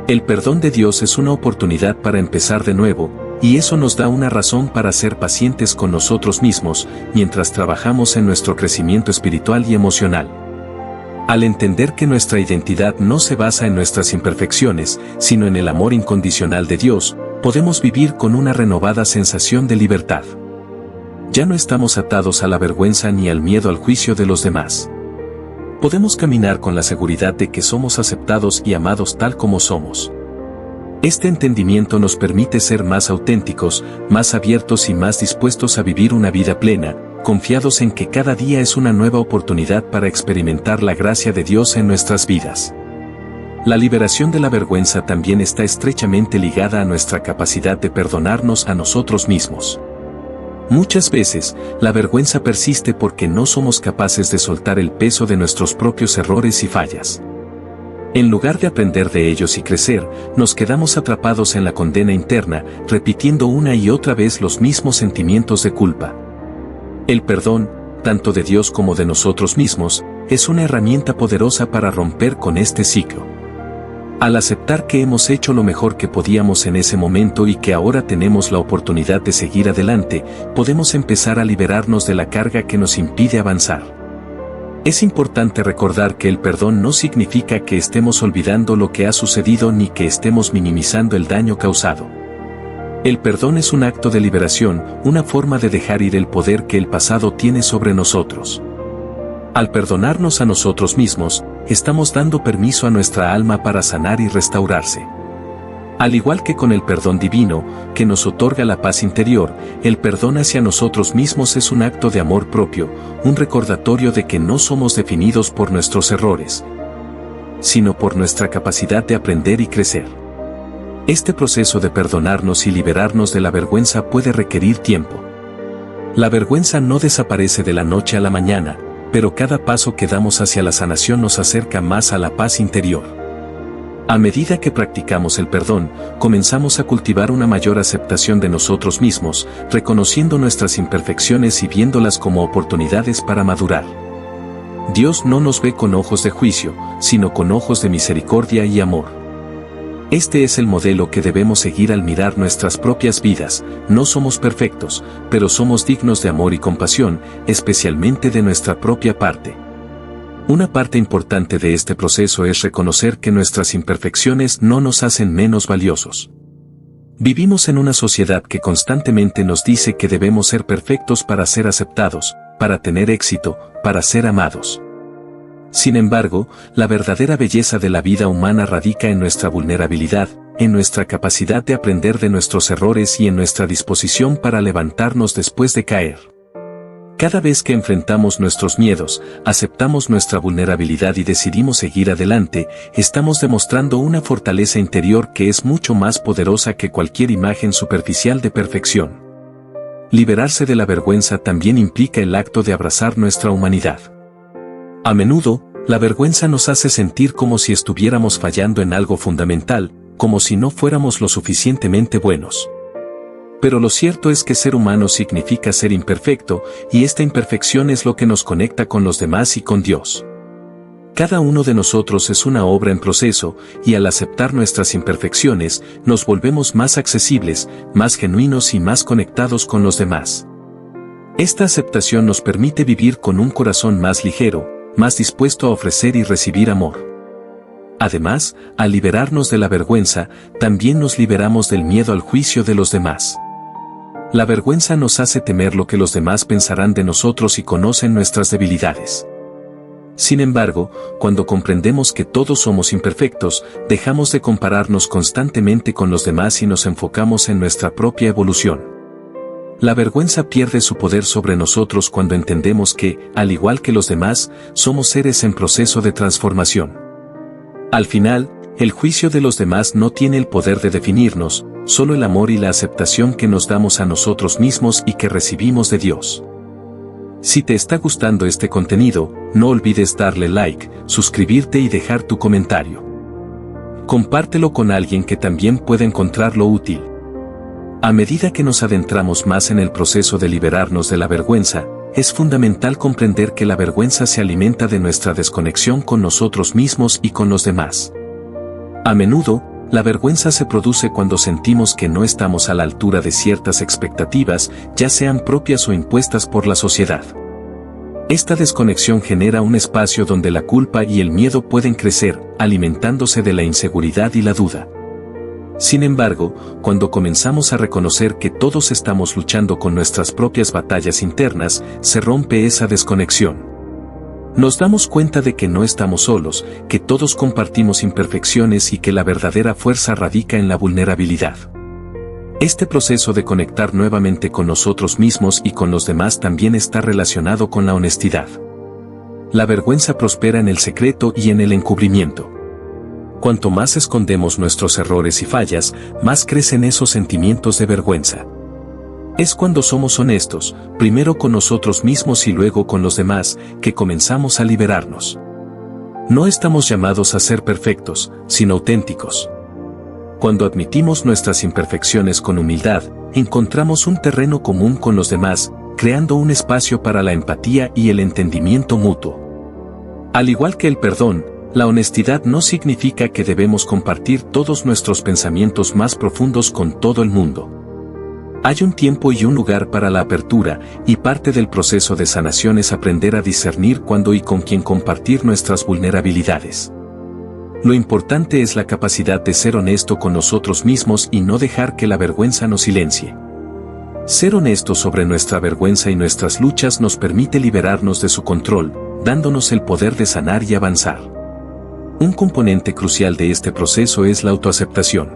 El perdón de Dios es una oportunidad para empezar de nuevo, y eso nos da una razón para ser pacientes con nosotros mismos, mientras trabajamos en nuestro crecimiento espiritual y emocional. Al entender que nuestra identidad no se basa en nuestras imperfecciones, sino en el amor incondicional de Dios, podemos vivir con una renovada sensación de libertad. Ya no estamos atados a la vergüenza ni al miedo al juicio de los demás. Podemos caminar con la seguridad de que somos aceptados y amados tal como somos. Este entendimiento nos permite ser más auténticos, más abiertos y más dispuestos a vivir una vida plena, confiados en que cada día es una nueva oportunidad para experimentar la gracia de Dios en nuestras vidas. La liberación de la vergüenza también está estrechamente ligada a nuestra capacidad de perdonarnos a nosotros mismos. Muchas veces, la vergüenza persiste porque no somos capaces de soltar el peso de nuestros propios errores y fallas. En lugar de aprender de ellos y crecer, nos quedamos atrapados en la condena interna, repitiendo una y otra vez los mismos sentimientos de culpa. El perdón, tanto de Dios como de nosotros mismos, es una herramienta poderosa para romper con este ciclo. Al aceptar que hemos hecho lo mejor que podíamos en ese momento y que ahora tenemos la oportunidad de seguir adelante, podemos empezar a liberarnos de la carga que nos impide avanzar. Es importante recordar que el perdón no significa que estemos olvidando lo que ha sucedido ni que estemos minimizando el daño causado. El perdón es un acto de liberación, una forma de dejar ir el poder que el pasado tiene sobre nosotros. Al perdonarnos a nosotros mismos, estamos dando permiso a nuestra alma para sanar y restaurarse. Al igual que con el perdón divino, que nos otorga la paz interior, el perdón hacia nosotros mismos es un acto de amor propio, un recordatorio de que no somos definidos por nuestros errores, sino por nuestra capacidad de aprender y crecer. Este proceso de perdonarnos y liberarnos de la vergüenza puede requerir tiempo. La vergüenza no desaparece de la noche a la mañana, pero cada paso que damos hacia la sanación nos acerca más a la paz interior. A medida que practicamos el perdón, comenzamos a cultivar una mayor aceptación de nosotros mismos, reconociendo nuestras imperfecciones y viéndolas como oportunidades para madurar. Dios no nos ve con ojos de juicio, sino con ojos de misericordia y amor. Este es el modelo que debemos seguir al mirar nuestras propias vidas. No somos perfectos, pero somos dignos de amor y compasión, especialmente de nuestra propia parte. Una parte importante de este proceso es reconocer que nuestras imperfecciones no nos hacen menos valiosos. Vivimos en una sociedad que constantemente nos dice que debemos ser perfectos para ser aceptados, para tener éxito, para ser amados. Sin embargo, la verdadera belleza de la vida humana radica en nuestra vulnerabilidad, en nuestra capacidad de aprender de nuestros errores y en nuestra disposición para levantarnos después de caer. Cada vez que enfrentamos nuestros miedos, aceptamos nuestra vulnerabilidad y decidimos seguir adelante, estamos demostrando una fortaleza interior que es mucho más poderosa que cualquier imagen superficial de perfección. Liberarse de la vergüenza también implica el acto de abrazar nuestra humanidad. A menudo, la vergüenza nos hace sentir como si estuviéramos fallando en algo fundamental, como si no fuéramos lo suficientemente buenos. Pero lo cierto es que ser humano significa ser imperfecto, y esta imperfección es lo que nos conecta con los demás y con Dios. Cada uno de nosotros es una obra en proceso, y al aceptar nuestras imperfecciones, nos volvemos más accesibles, más genuinos y más conectados con los demás. Esta aceptación nos permite vivir con un corazón más ligero, más dispuesto a ofrecer y recibir amor. Además, al liberarnos de la vergüenza, también nos liberamos del miedo al juicio de los demás. La vergüenza nos hace temer lo que los demás pensarán de nosotros y conocen nuestras debilidades. Sin embargo, cuando comprendemos que todos somos imperfectos, dejamos de compararnos constantemente con los demás y nos enfocamos en nuestra propia evolución. La vergüenza pierde su poder sobre nosotros cuando entendemos que, al igual que los demás, somos seres en proceso de transformación. Al final, el juicio de los demás no tiene el poder de definirnos, solo el amor y la aceptación que nos damos a nosotros mismos y que recibimos de Dios. Si te está gustando este contenido, no olvides darle like, suscribirte y dejar tu comentario. Compártelo con alguien que también pueda encontrarlo útil. A medida que nos adentramos más en el proceso de liberarnos de la vergüenza, es fundamental comprender que la vergüenza se alimenta de nuestra desconexión con nosotros mismos y con los demás. A menudo, la vergüenza se produce cuando sentimos que no estamos a la altura de ciertas expectativas, ya sean propias o impuestas por la sociedad. Esta desconexión genera un espacio donde la culpa y el miedo pueden crecer, alimentándose de la inseguridad y la duda. Sin embargo, cuando comenzamos a reconocer que todos estamos luchando con nuestras propias batallas internas, se rompe esa desconexión. Nos damos cuenta de que no estamos solos, que todos compartimos imperfecciones y que la verdadera fuerza radica en la vulnerabilidad. Este proceso de conectar nuevamente con nosotros mismos y con los demás también está relacionado con la honestidad. La vergüenza prospera en el secreto y en el encubrimiento. Cuanto más escondemos nuestros errores y fallas, más crecen esos sentimientos de vergüenza. Es cuando somos honestos, primero con nosotros mismos y luego con los demás, que comenzamos a liberarnos. No estamos llamados a ser perfectos, sino auténticos. Cuando admitimos nuestras imperfecciones con humildad, encontramos un terreno común con los demás, creando un espacio para la empatía y el entendimiento mutuo. Al igual que el perdón, la honestidad no significa que debemos compartir todos nuestros pensamientos más profundos con todo el mundo. Hay un tiempo y un lugar para la apertura, y parte del proceso de sanación es aprender a discernir cuándo y con quién compartir nuestras vulnerabilidades. Lo importante es la capacidad de ser honesto con nosotros mismos y no dejar que la vergüenza nos silencie. Ser honestos sobre nuestra vergüenza y nuestras luchas nos permite liberarnos de su control, dándonos el poder de sanar y avanzar. Un componente crucial de este proceso es la autoaceptación.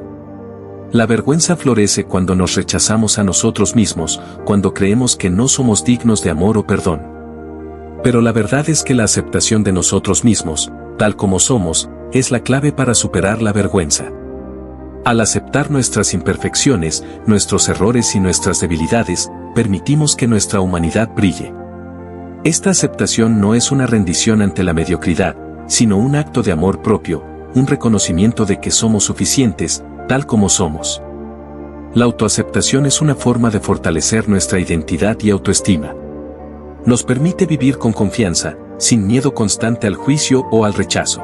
La vergüenza florece cuando nos rechazamos a nosotros mismos, cuando creemos que no somos dignos de amor o perdón. Pero la verdad es que la aceptación de nosotros mismos, tal como somos, es la clave para superar la vergüenza. Al aceptar nuestras imperfecciones, nuestros errores y nuestras debilidades, permitimos que nuestra humanidad brille. Esta aceptación no es una rendición ante la mediocridad, sino un acto de amor propio, un reconocimiento de que somos suficientes, tal como somos. La autoaceptación es una forma de fortalecer nuestra identidad y autoestima. Nos permite vivir con confianza, sin miedo constante al juicio o al rechazo.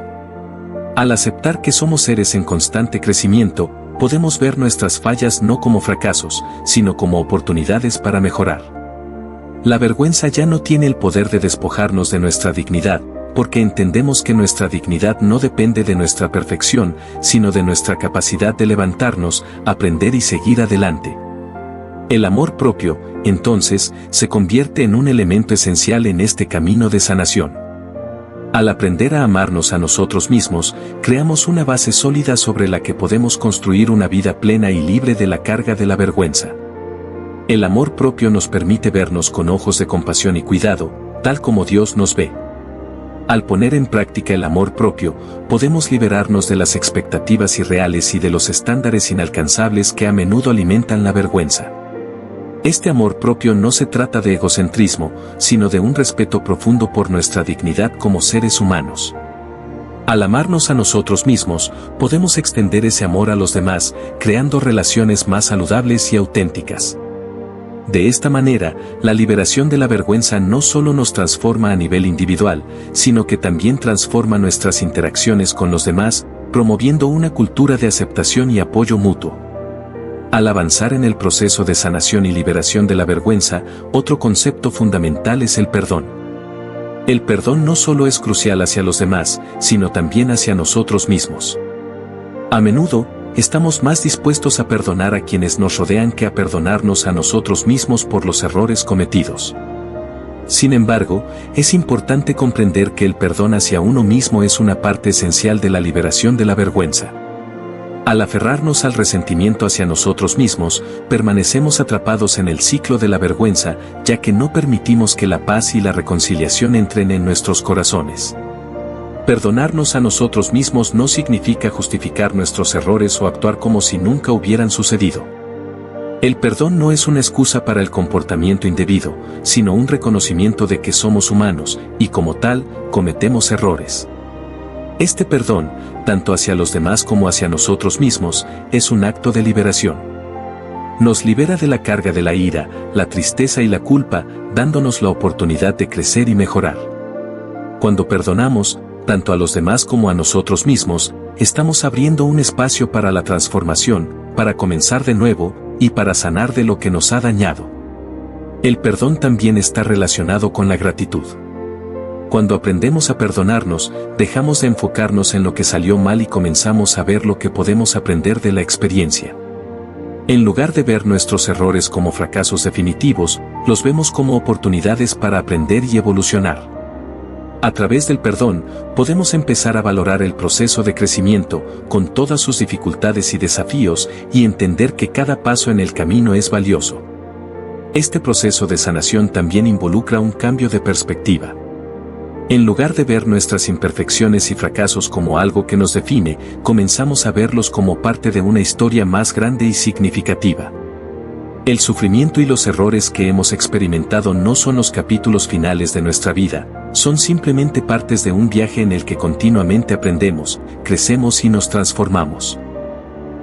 Al aceptar que somos seres en constante crecimiento, podemos ver nuestras fallas no como fracasos, sino como oportunidades para mejorar. La vergüenza ya no tiene el poder de despojarnos de nuestra dignidad, porque entendemos que nuestra dignidad no depende de nuestra perfección, sino de nuestra capacidad de levantarnos, aprender y seguir adelante. El amor propio, entonces, se convierte en un elemento esencial en este camino de sanación. Al aprender a amarnos a nosotros mismos, creamos una base sólida sobre la que podemos construir una vida plena y libre de la carga de la vergüenza. El amor propio nos permite vernos con ojos de compasión y cuidado, tal como Dios nos ve. Al poner en práctica el amor propio, podemos liberarnos de las expectativas irreales y de los estándares inalcanzables que a menudo alimentan la vergüenza. Este amor propio no se trata de egocentrismo, sino de un respeto profundo por nuestra dignidad como seres humanos. Al amarnos a nosotros mismos, podemos extender ese amor a los demás, creando relaciones más saludables y auténticas. De esta manera, la liberación de la vergüenza no solo nos transforma a nivel individual, sino que también transforma nuestras interacciones con los demás, promoviendo una cultura de aceptación y apoyo mutuo. Al avanzar en el proceso de sanación y liberación de la vergüenza, otro concepto fundamental es el perdón. El perdón no solo es crucial hacia los demás, sino también hacia nosotros mismos. A menudo, estamos más dispuestos a perdonar a quienes nos rodean que a perdonarnos a nosotros mismos por los errores cometidos. Sin embargo, es importante comprender que el perdón hacia uno mismo es una parte esencial de la liberación de la vergüenza. Al aferrarnos al resentimiento hacia nosotros mismos, permanecemos atrapados en el ciclo de la vergüenza, ya que no permitimos que la paz y la reconciliación entren en nuestros corazones. Perdonarnos a nosotros mismos no significa justificar nuestros errores o actuar como si nunca hubieran sucedido. El perdón no es una excusa para el comportamiento indebido, sino un reconocimiento de que somos humanos, y como tal, cometemos errores. Este perdón, tanto hacia los demás como hacia nosotros mismos, es un acto de liberación. Nos libera de la carga de la ira, la tristeza y la culpa, dándonos la oportunidad de crecer y mejorar. Cuando perdonamos, tanto a los demás como a nosotros mismos, estamos abriendo un espacio para la transformación, para comenzar de nuevo, y para sanar de lo que nos ha dañado. El perdón también está relacionado con la gratitud. Cuando aprendemos a perdonarnos, dejamos de enfocarnos en lo que salió mal y comenzamos a ver lo que podemos aprender de la experiencia. En lugar de ver nuestros errores como fracasos definitivos, los vemos como oportunidades para aprender y evolucionar. A través del perdón, podemos empezar a valorar el proceso de crecimiento, con todas sus dificultades y desafíos, y entender que cada paso en el camino es valioso. Este proceso de sanación también involucra un cambio de perspectiva. En lugar de ver nuestras imperfecciones y fracasos como algo que nos define, comenzamos a verlos como parte de una historia más grande y significativa. El sufrimiento y los errores que hemos experimentado no son los capítulos finales de nuestra vida, son simplemente partes de un viaje en el que continuamente aprendemos, crecemos y nos transformamos.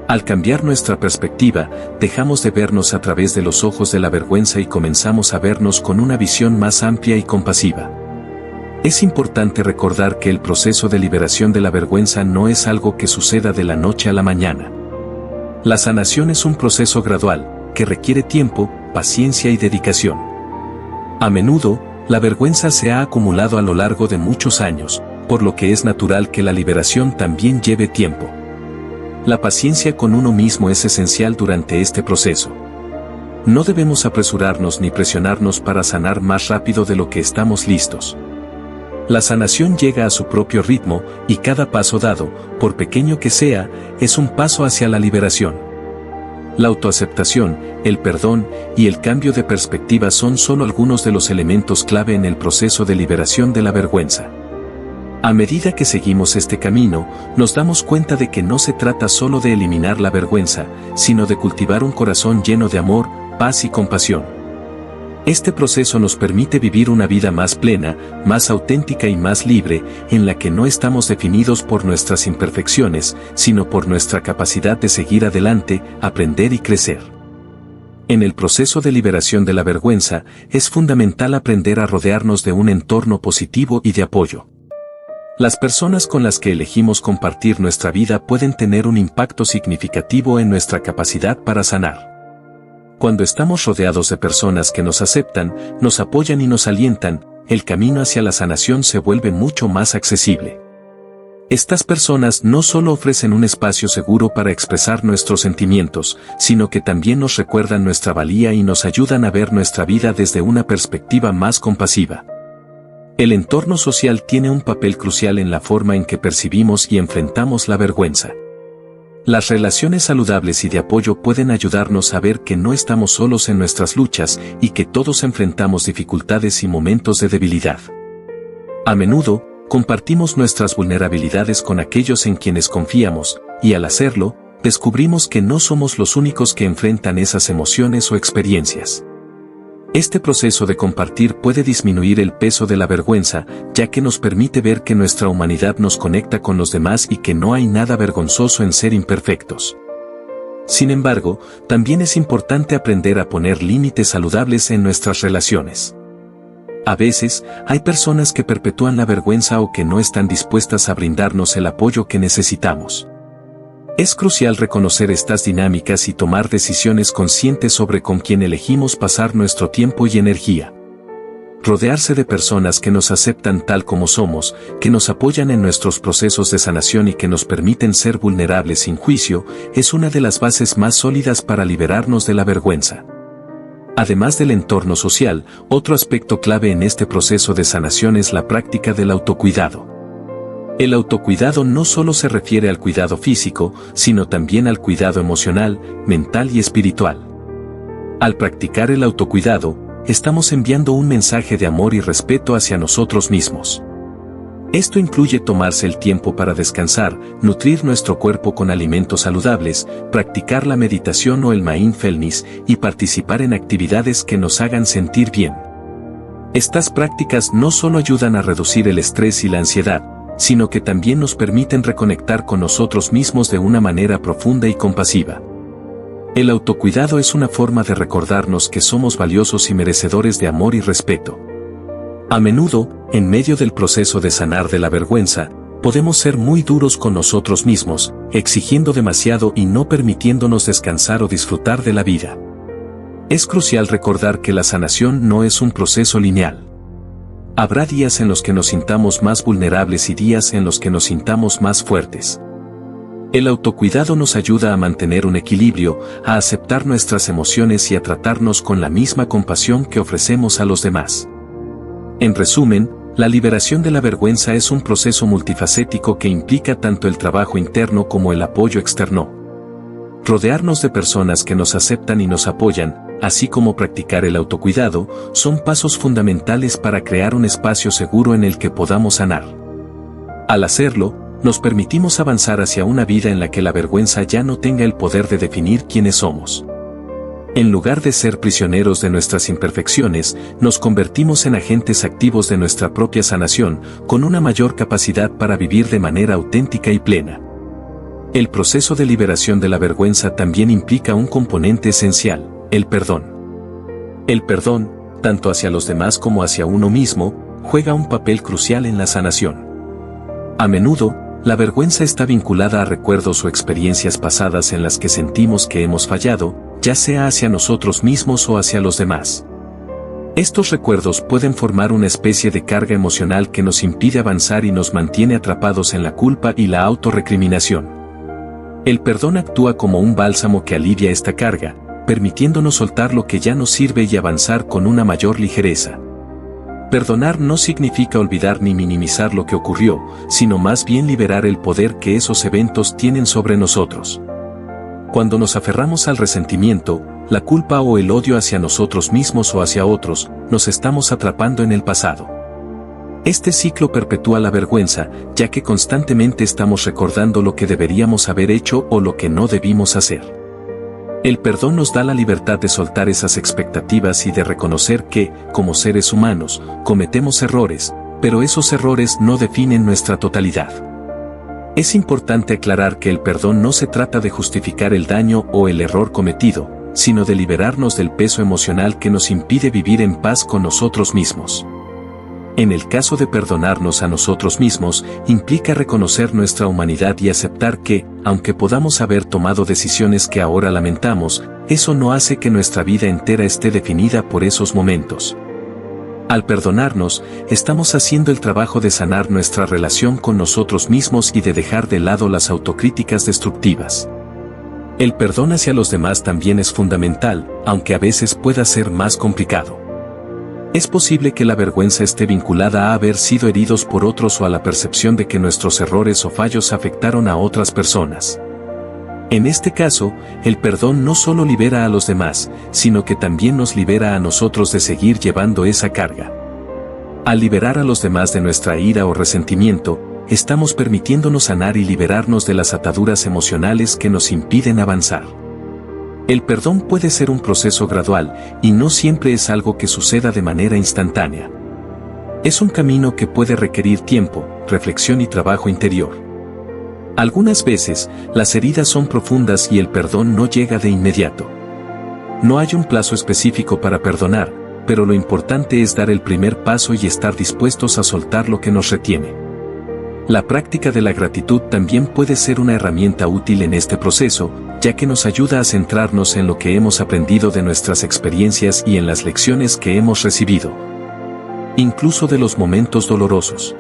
Al cambiar nuestra perspectiva, dejamos de vernos a través de los ojos de la vergüenza y comenzamos a vernos con una visión más amplia y compasiva. Es importante recordar que el proceso de liberación de la vergüenza no es algo que suceda de la noche a la mañana. La sanación es un proceso gradual, que requiere tiempo, paciencia y dedicación. A menudo, la vergüenza se ha acumulado a lo largo de muchos años, por lo que es natural que la liberación también lleve tiempo. La paciencia con uno mismo es esencial durante este proceso. No debemos apresurarnos ni presionarnos para sanar más rápido de lo que estamos listos. La sanación llega a su propio ritmo, y cada paso dado, por pequeño que sea, es un paso hacia la liberación. La autoaceptación, el perdón y el cambio de perspectiva son solo algunos de los elementos clave en el proceso de liberación de la vergüenza. A medida que seguimos este camino, nos damos cuenta de que no se trata solo de eliminar la vergüenza, sino de cultivar un corazón lleno de amor, paz y compasión. Este proceso nos permite vivir una vida más plena, más auténtica y más libre, en la que no estamos definidos por nuestras imperfecciones, sino por nuestra capacidad de seguir adelante, aprender y crecer. En el proceso de liberación de la vergüenza, es fundamental aprender a rodearnos de un entorno positivo y de apoyo. Las personas con las que elegimos compartir nuestra vida pueden tener un impacto significativo en nuestra capacidad para sanar. Cuando estamos rodeados de personas que nos aceptan, nos apoyan y nos alientan, el camino hacia la sanación se vuelve mucho más accesible. Estas personas no solo ofrecen un espacio seguro para expresar nuestros sentimientos, sino que también nos recuerdan nuestra valía y nos ayudan a ver nuestra vida desde una perspectiva más compasiva. El entorno social tiene un papel crucial en la forma en que percibimos y enfrentamos la vergüenza. Las relaciones saludables y de apoyo pueden ayudarnos a ver que no estamos solos en nuestras luchas y que todos enfrentamos dificultades y momentos de debilidad. A menudo, compartimos nuestras vulnerabilidades con aquellos en quienes confiamos, y al hacerlo, descubrimos que no somos los únicos que enfrentan esas emociones o experiencias. Este proceso de compartir puede disminuir el peso de la vergüenza, ya que nos permite ver que nuestra humanidad nos conecta con los demás y que no hay nada vergonzoso en ser imperfectos. Sin embargo, también es importante aprender a poner límites saludables en nuestras relaciones. A veces, hay personas que perpetúan la vergüenza o que no están dispuestas a brindarnos el apoyo que necesitamos. Es crucial reconocer estas dinámicas y tomar decisiones conscientes sobre con quién elegimos pasar nuestro tiempo y energía. Rodearse de personas que nos aceptan tal como somos, que nos apoyan en nuestros procesos de sanación y que nos permiten ser vulnerables sin juicio, es una de las bases más sólidas para liberarnos de la vergüenza. Además del entorno social, otro aspecto clave en este proceso de sanación es la práctica del autocuidado. El autocuidado no solo se refiere al cuidado físico, sino también al cuidado emocional, mental y espiritual. Al practicar el autocuidado, estamos enviando un mensaje de amor y respeto hacia nosotros mismos. Esto incluye tomarse el tiempo para descansar, nutrir nuestro cuerpo con alimentos saludables, practicar la meditación o el mindfulness y participar en actividades que nos hagan sentir bien. Estas prácticas no solo ayudan a reducir el estrés y la ansiedad, sino que también nos permiten reconectar con nosotros mismos de una manera profunda y compasiva. El autocuidado es una forma de recordarnos que somos valiosos y merecedores de amor y respeto. A menudo, en medio del proceso de sanar de la vergüenza, podemos ser muy duros con nosotros mismos, exigiendo demasiado y no permitiéndonos descansar o disfrutar de la vida. Es crucial recordar que la sanación no es un proceso lineal. Habrá días en los que nos sintamos más vulnerables y días en los que nos sintamos más fuertes. El autocuidado nos ayuda a mantener un equilibrio, a aceptar nuestras emociones y a tratarnos con la misma compasión que ofrecemos a los demás. En resumen, la liberación de la vergüenza es un proceso multifacético que implica tanto el trabajo interno como el apoyo externo. Rodearnos de personas que nos aceptan y nos apoyan, así como practicar el autocuidado, son pasos fundamentales para crear un espacio seguro en el que podamos sanar. Al hacerlo, nos permitimos avanzar hacia una vida en la que la vergüenza ya no tenga el poder de definir quiénes somos. En lugar de ser prisioneros de nuestras imperfecciones, nos convertimos en agentes activos de nuestra propia sanación, con una mayor capacidad para vivir de manera auténtica y plena. El proceso de liberación de la vergüenza también implica un componente esencial, el perdón. El perdón, tanto hacia los demás como hacia uno mismo, juega un papel crucial en la sanación. A menudo, la vergüenza está vinculada a recuerdos o experiencias pasadas en las que sentimos que hemos fallado, ya sea hacia nosotros mismos o hacia los demás. Estos recuerdos pueden formar una especie de carga emocional que nos impide avanzar y nos mantiene atrapados en la culpa y la autorrecriminación. El perdón actúa como un bálsamo que alivia esta carga, permitiéndonos soltar lo que ya nos sirve y avanzar con una mayor ligereza. Perdonar no significa olvidar ni minimizar lo que ocurrió, sino más bien liberar el poder que esos eventos tienen sobre nosotros. Cuando nos aferramos al resentimiento, la culpa o el odio hacia nosotros mismos o hacia otros, nos estamos atrapando en el pasado. Este ciclo perpetúa la vergüenza, ya que constantemente estamos recordando lo que deberíamos haber hecho o lo que no debimos hacer. El perdón nos da la libertad de soltar esas expectativas y de reconocer que, como seres humanos, cometemos errores, pero esos errores no definen nuestra totalidad. Es importante aclarar que el perdón no se trata de justificar el daño o el error cometido, sino de liberarnos del peso emocional que nos impide vivir en paz con nosotros mismos. En el caso de perdonarnos a nosotros mismos, implica reconocer nuestra humanidad y aceptar que, aunque podamos haber tomado decisiones que ahora lamentamos, eso no hace que nuestra vida entera esté definida por esos momentos. Al perdonarnos, estamos haciendo el trabajo de sanar nuestra relación con nosotros mismos y de dejar de lado las autocríticas destructivas. El perdón hacia los demás también es fundamental, aunque a veces pueda ser más complicado. Es posible que la vergüenza esté vinculada a haber sido heridos por otros o a la percepción de que nuestros errores o fallos afectaron a otras personas. En este caso, el perdón no solo libera a los demás, sino que también nos libera a nosotros de seguir llevando esa carga. Al liberar a los demás de nuestra ira o resentimiento, estamos permitiéndonos sanar y liberarnos de las ataduras emocionales que nos impiden avanzar. El perdón puede ser un proceso gradual, y no siempre es algo que suceda de manera instantánea. Es un camino que puede requerir tiempo, reflexión y trabajo interior. Algunas veces, las heridas son profundas y el perdón no llega de inmediato. No hay un plazo específico para perdonar, pero lo importante es dar el primer paso y estar dispuestos a soltar lo que nos retiene. La práctica de la gratitud también puede ser una herramienta útil en este proceso, ya que nos ayuda a centrarnos en lo que hemos aprendido de nuestras experiencias y en las lecciones que hemos recibido. incluso de los momentos dolorosos.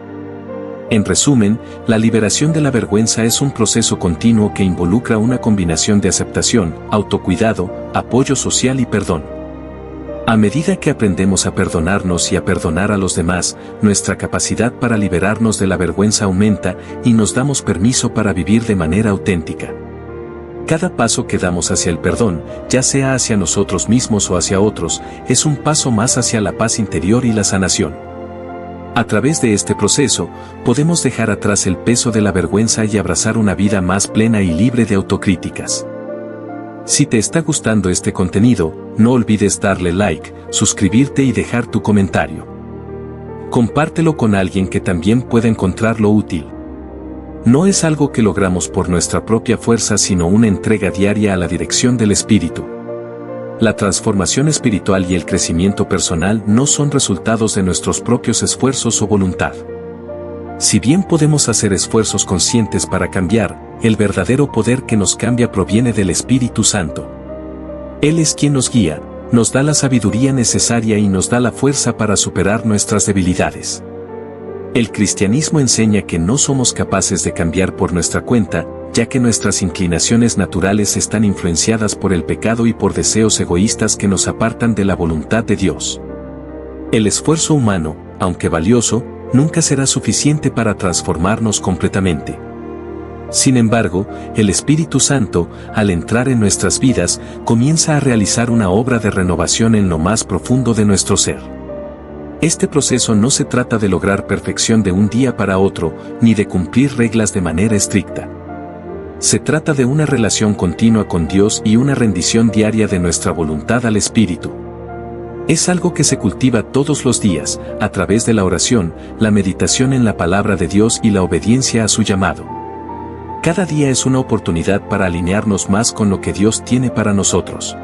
En resumen, la liberación de la vergüenza es un proceso continuo que involucra una combinación de aceptación, autocuidado, apoyo social y perdón. A medida que aprendemos a perdonarnos y a perdonar a los demás, nuestra capacidad para liberarnos de la vergüenza aumenta y nos damos permiso para vivir de manera auténtica. Cada paso que damos hacia el perdón, ya sea hacia nosotros mismos o hacia otros, es un paso más hacia la paz interior y la sanación. A través de este proceso, podemos dejar atrás el peso de la vergüenza y abrazar una vida más plena y libre de autocríticas. Si te está gustando este contenido, no olvides darle like, suscribirte y dejar tu comentario. Compártelo con alguien que también pueda encontrarlo útil. No es algo que logramos por nuestra propia fuerza, sino una entrega diaria a la dirección del Espíritu. La transformación espiritual y el crecimiento personal no son resultados de nuestros propios esfuerzos o voluntad. Si bien podemos hacer esfuerzos conscientes para cambiar, el verdadero poder que nos cambia proviene del Espíritu Santo. Él es quien nos guía, nos da la sabiduría necesaria y nos da la fuerza para superar nuestras debilidades. El cristianismo enseña que no somos capaces de cambiar por nuestra cuenta, ya que nuestras inclinaciones naturales están influenciadas por el pecado y por deseos egoístas que nos apartan de la voluntad de Dios. El esfuerzo humano, aunque valioso, nunca será suficiente para transformarnos completamente. Sin embargo, el Espíritu Santo, al entrar en nuestras vidas, comienza a realizar una obra de renovación en lo más profundo de nuestro ser. Este proceso no se trata de lograr perfección de un día para otro, ni de cumplir reglas de manera estricta. Se trata de una relación continua con Dios y una rendición diaria de nuestra voluntad al Espíritu. Es algo que se cultiva todos los días, a través de la oración, la meditación en la palabra de Dios y la obediencia a su llamado. Cada día es una oportunidad para alinearnos más con lo que Dios tiene para nosotros.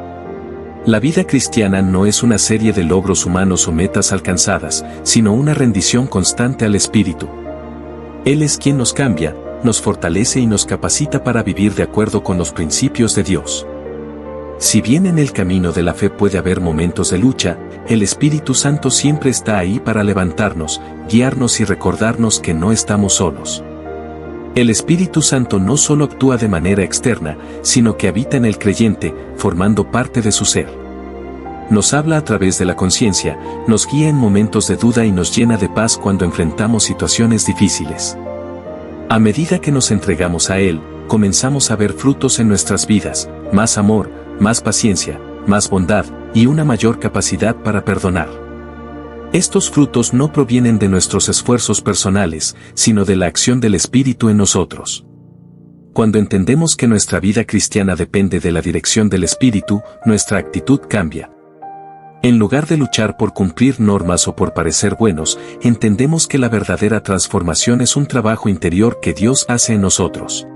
La vida cristiana no es una serie de logros humanos o metas alcanzadas, sino una rendición constante al Espíritu. Él es quien nos cambia, nos fortalece y nos capacita para vivir de acuerdo con los principios de Dios. Si bien en el camino de la fe puede haber momentos de lucha, el Espíritu Santo siempre está ahí para levantarnos, guiarnos y recordarnos que no estamos solos. El Espíritu Santo no solo actúa de manera externa, sino que habita en el creyente, formando parte de su ser. Nos habla a través de la conciencia, nos guía en momentos de duda y nos llena de paz cuando enfrentamos situaciones difíciles. A medida que nos entregamos a Él, comenzamos a ver frutos en nuestras vidas, más amor, más paciencia, más bondad y una mayor capacidad para perdonar. Estos frutos no provienen de nuestros esfuerzos personales, sino de la acción del Espíritu en nosotros. Cuando entendemos que nuestra vida cristiana depende de la dirección del Espíritu, nuestra actitud cambia. En lugar de luchar por cumplir normas o por parecer buenos, entendemos que la verdadera transformación es un trabajo interior que Dios hace en nosotros.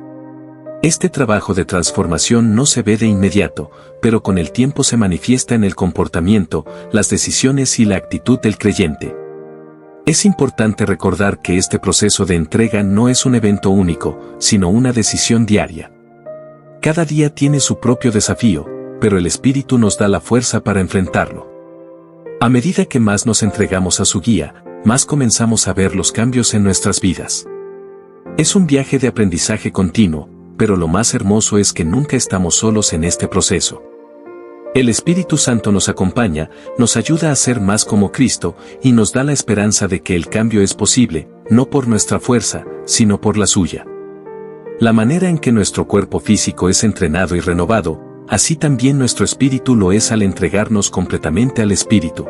Este trabajo de transformación no se ve de inmediato, pero con el tiempo se manifiesta en el comportamiento, las decisiones y la actitud del creyente. Es importante recordar que este proceso de entrega no es un evento único, sino una decisión diaria. Cada día tiene su propio desafío, pero el Espíritu nos da la fuerza para enfrentarlo. A medida que más nos entregamos a su guía, más comenzamos a ver los cambios en nuestras vidas. Es un viaje de aprendizaje continuo, pero lo más hermoso es que nunca estamos solos en este proceso. El Espíritu Santo nos acompaña, nos ayuda a ser más como Cristo y nos da la esperanza de que el cambio es posible, no por nuestra fuerza, sino por la suya. La manera en que nuestro cuerpo físico es entrenado y renovado, así también nuestro espíritu lo es al entregarnos completamente al Espíritu.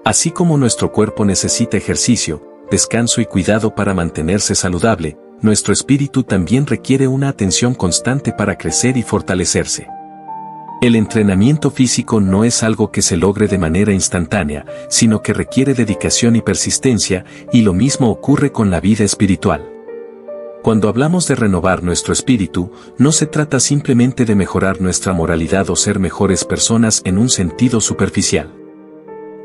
Así como nuestro cuerpo necesita ejercicio, descanso y cuidado para mantenerse saludable, nuestro espíritu también requiere una atención constante para crecer y fortalecerse. El entrenamiento físico no es algo que se logre de manera instantánea, sino que requiere dedicación y persistencia, y lo mismo ocurre con la vida espiritual. Cuando hablamos de renovar nuestro espíritu, no se trata simplemente de mejorar nuestra moralidad o ser mejores personas en un sentido superficial.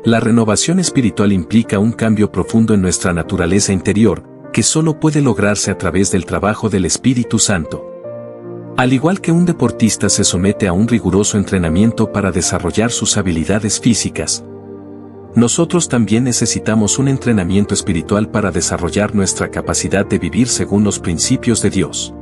La renovación espiritual implica un cambio profundo en nuestra naturaleza interior, que solo puede lograrse a través del trabajo del Espíritu Santo. Al igual que un deportista se somete a un riguroso entrenamiento para desarrollar sus habilidades físicas, Nosotros también necesitamos un entrenamiento espiritual para desarrollar nuestra capacidad de vivir según los principios de Dios.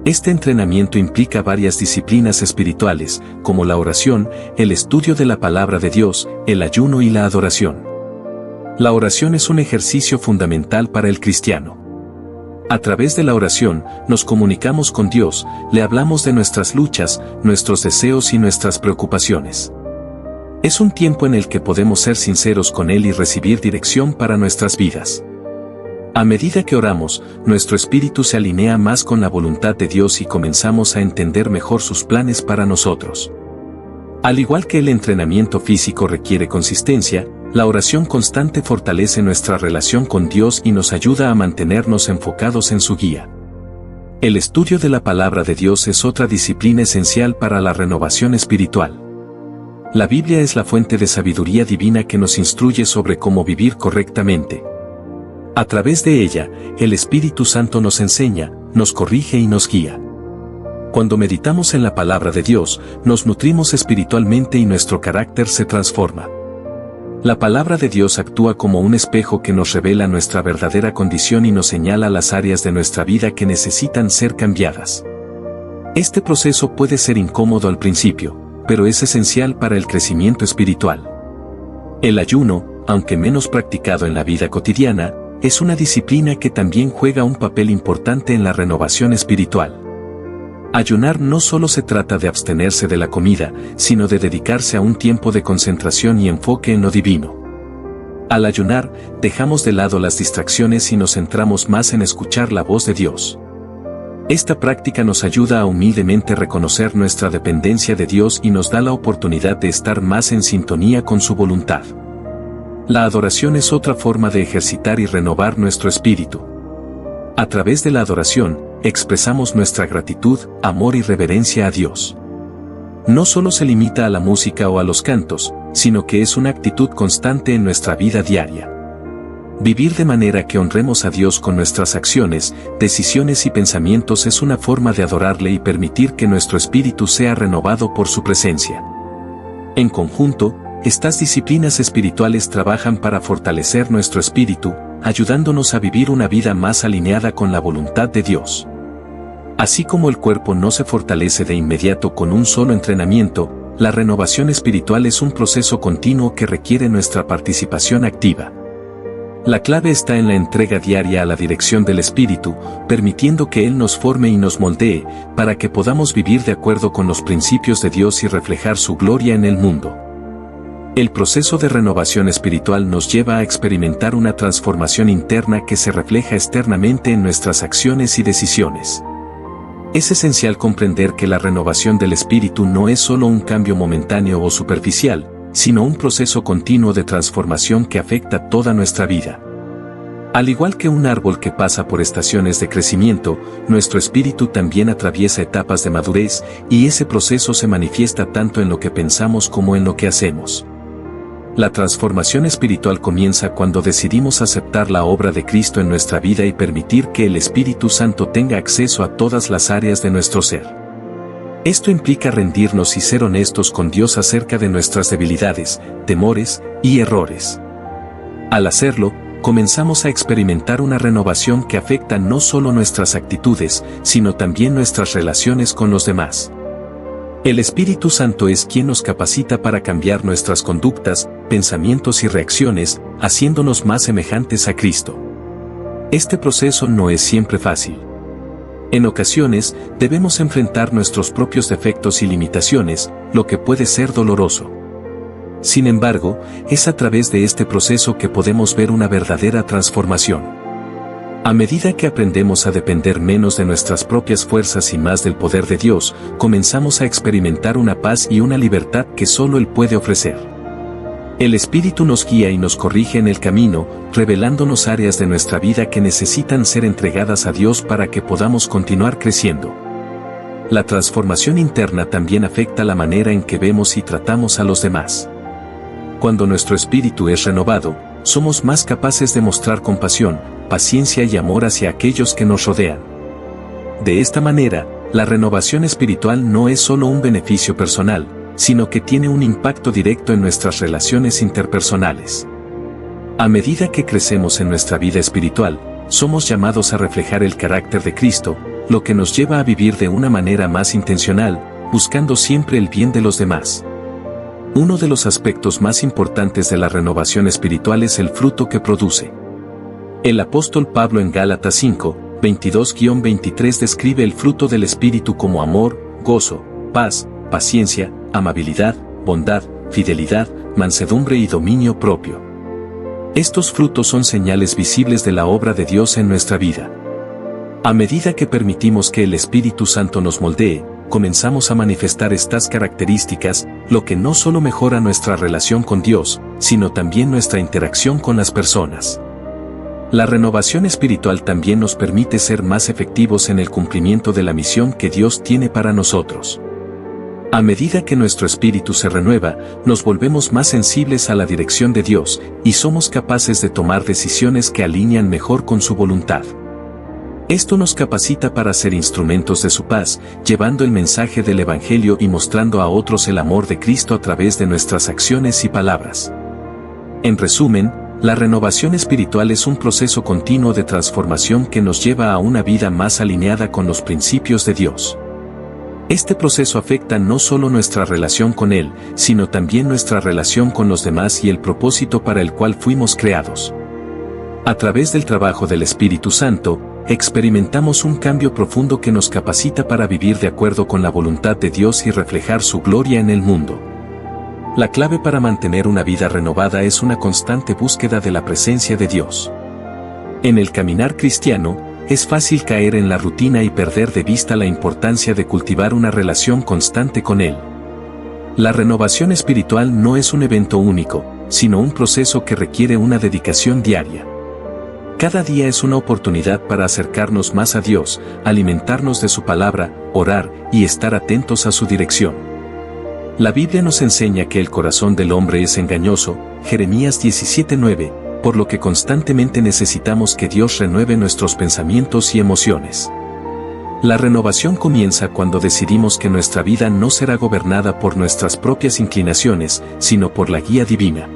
Este entrenamiento implica varias disciplinas espirituales, como la oración, el estudio de la palabra de Dios, el ayuno y la adoración. La oración es un ejercicio fundamental para el cristiano. A través de la oración, nos comunicamos con Dios, le hablamos de nuestras luchas, nuestros deseos y nuestras preocupaciones. Es un tiempo en el que podemos ser sinceros con Él y recibir dirección para nuestras vidas. A medida que oramos, nuestro espíritu se alinea más con la voluntad de Dios y comenzamos a entender mejor sus planes para nosotros. Al igual que el entrenamiento físico requiere consistencia, la oración constante fortalece nuestra relación con Dios y nos ayuda a mantenernos enfocados en su guía. El estudio de la palabra de Dios es otra disciplina esencial para la renovación espiritual. La Biblia es la fuente de sabiduría divina que nos instruye sobre cómo vivir correctamente. A través de ella, el Espíritu Santo nos enseña, nos corrige y nos guía. Cuando meditamos en la palabra de Dios, nos nutrimos espiritualmente y nuestro carácter se transforma. La palabra de Dios actúa como un espejo que nos revela nuestra verdadera condición y nos señala las áreas de nuestra vida que necesitan ser cambiadas. Este proceso puede ser incómodo al principio, pero es esencial para el crecimiento espiritual. El ayuno, aunque menos practicado en la vida cotidiana, es una disciplina que también juega un papel importante en la renovación espiritual. Ayunar no solo se trata de abstenerse de la comida, sino de dedicarse a un tiempo de concentración y enfoque en lo divino. Al ayunar, dejamos de lado las distracciones y nos centramos más en escuchar la voz de Dios. Esta práctica nos ayuda a humildemente reconocer nuestra dependencia de Dios y nos da la oportunidad de estar más en sintonía con su voluntad. La adoración es otra forma de ejercitar y renovar nuestro espíritu. A través de la adoración, expresamos nuestra gratitud, amor y reverencia a Dios. No solo se limita a la música o a los cantos, sino que es una actitud constante en nuestra vida diaria. Vivir de manera que honremos a Dios con nuestras acciones, decisiones y pensamientos es una forma de adorarle y permitir que nuestro espíritu sea renovado por su presencia. En conjunto, estas disciplinas espirituales trabajan para fortalecer nuestro espíritu, ayudándonos a vivir una vida más alineada con la voluntad de Dios. Así como el cuerpo no se fortalece de inmediato con un solo entrenamiento, la renovación espiritual es un proceso continuo que requiere nuestra participación activa. La clave está en la entrega diaria a la dirección del Espíritu, permitiendo que Él nos forme y nos moldee, para que podamos vivir de acuerdo con los principios de Dios y reflejar su gloria en el mundo. El proceso de renovación espiritual nos lleva a experimentar una transformación interna que se refleja externamente en nuestras acciones y decisiones. Es esencial comprender que la renovación del espíritu no es solo un cambio momentáneo o superficial, sino un proceso continuo de transformación que afecta toda nuestra vida. Al igual que un árbol que pasa por estaciones de crecimiento, nuestro espíritu también atraviesa etapas de madurez, y ese proceso se manifiesta tanto en lo que pensamos como en lo que hacemos. La transformación espiritual comienza cuando decidimos aceptar la obra de Cristo en nuestra vida y permitir que el Espíritu Santo tenga acceso a todas las áreas de nuestro ser. Esto implica rendirnos y ser honestos con Dios acerca de nuestras debilidades, temores y errores. Al hacerlo, comenzamos a experimentar una renovación que afecta no solo nuestras actitudes, sino también nuestras relaciones con los demás. El Espíritu Santo es quien nos capacita para cambiar nuestras conductas, pensamientos y reacciones, haciéndonos más semejantes a Cristo. Este proceso no es siempre fácil. En ocasiones, debemos enfrentar nuestros propios defectos y limitaciones, lo que puede ser doloroso. Sin embargo, es a través de este proceso que podemos ver una verdadera transformación. A medida que aprendemos a depender menos de nuestras propias fuerzas y más del poder de Dios, comenzamos a experimentar una paz y una libertad que solo Él puede ofrecer. El Espíritu nos guía y nos corrige en el camino, revelándonos áreas de nuestra vida que necesitan ser entregadas a Dios para que podamos continuar creciendo. La transformación interna también afecta la manera en que vemos y tratamos a los demás. Cuando nuestro espíritu es renovado, somos más capaces de mostrar compasión, paciencia y amor hacia aquellos que nos rodean. De esta manera, la renovación espiritual no es solo un beneficio personal, sino que tiene un impacto directo en nuestras relaciones interpersonales. A medida que crecemos en nuestra vida espiritual, somos llamados a reflejar el carácter de Cristo, lo que nos lleva a vivir de una manera más intencional, buscando siempre el bien de los demás. Uno de los aspectos más importantes de la renovación espiritual es el fruto que produce. El apóstol Pablo en Gálatas 5, 22-23 describe el fruto del Espíritu como amor, gozo, paz, paciencia, amabilidad, bondad, fidelidad, mansedumbre y dominio propio. Estos frutos son señales visibles de la obra de Dios en nuestra vida. A medida que permitimos que el Espíritu Santo nos moldee, comenzamos a manifestar estas características, lo que no solo mejora nuestra relación con Dios, sino también nuestra interacción con las personas. La renovación espiritual también nos permite ser más efectivos en el cumplimiento de la misión que Dios tiene para nosotros. A medida que nuestro espíritu se renueva, nos volvemos más sensibles a la dirección de Dios, y somos capaces de tomar decisiones que alinean mejor con su voluntad. Esto nos capacita para ser instrumentos de su paz, llevando el mensaje del Evangelio y mostrando a otros el amor de Cristo a través de nuestras acciones y palabras. En resumen, la renovación espiritual es un proceso continuo de transformación que nos lleva a una vida más alineada con los principios de Dios. Este proceso afecta no solo nuestra relación con Él, sino también nuestra relación con los demás y el propósito para el cual fuimos creados. A través del trabajo del Espíritu Santo, experimentamos un cambio profundo que nos capacita para vivir de acuerdo con la voluntad de Dios y reflejar su gloria en el mundo. La clave para mantener una vida renovada es una constante búsqueda de la presencia de Dios. En el caminar cristiano, es fácil caer en la rutina y perder de vista la importancia de cultivar una relación constante con Él. La renovación espiritual no es un evento único, sino un proceso que requiere una dedicación diaria. Cada día es una oportunidad para acercarnos más a Dios, alimentarnos de su palabra, orar y estar atentos a su dirección. La Biblia nos enseña que el corazón del hombre es engañoso, Jeremías 17:9, por lo que constantemente necesitamos que Dios renueve nuestros pensamientos y emociones. La renovación comienza cuando decidimos que nuestra vida no será gobernada por nuestras propias inclinaciones, sino por la guía divina.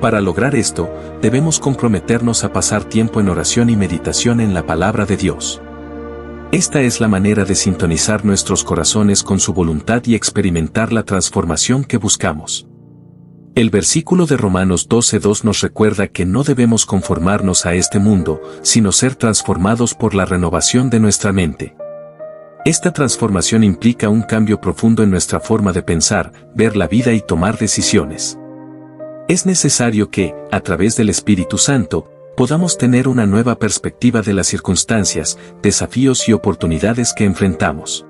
Para lograr esto, debemos comprometernos a pasar tiempo en oración y meditación en la palabra de Dios. Esta es la manera de sintonizar nuestros corazones con su voluntad y experimentar la transformación que buscamos. El versículo de Romanos 12:2 nos recuerda que no debemos conformarnos a este mundo, sino ser transformados por la renovación de nuestra mente. Esta transformación implica un cambio profundo en nuestra forma de pensar, ver la vida y tomar decisiones. Es necesario que, a través del Espíritu Santo, podamos tener una nueva perspectiva de las circunstancias, desafíos y oportunidades que enfrentamos.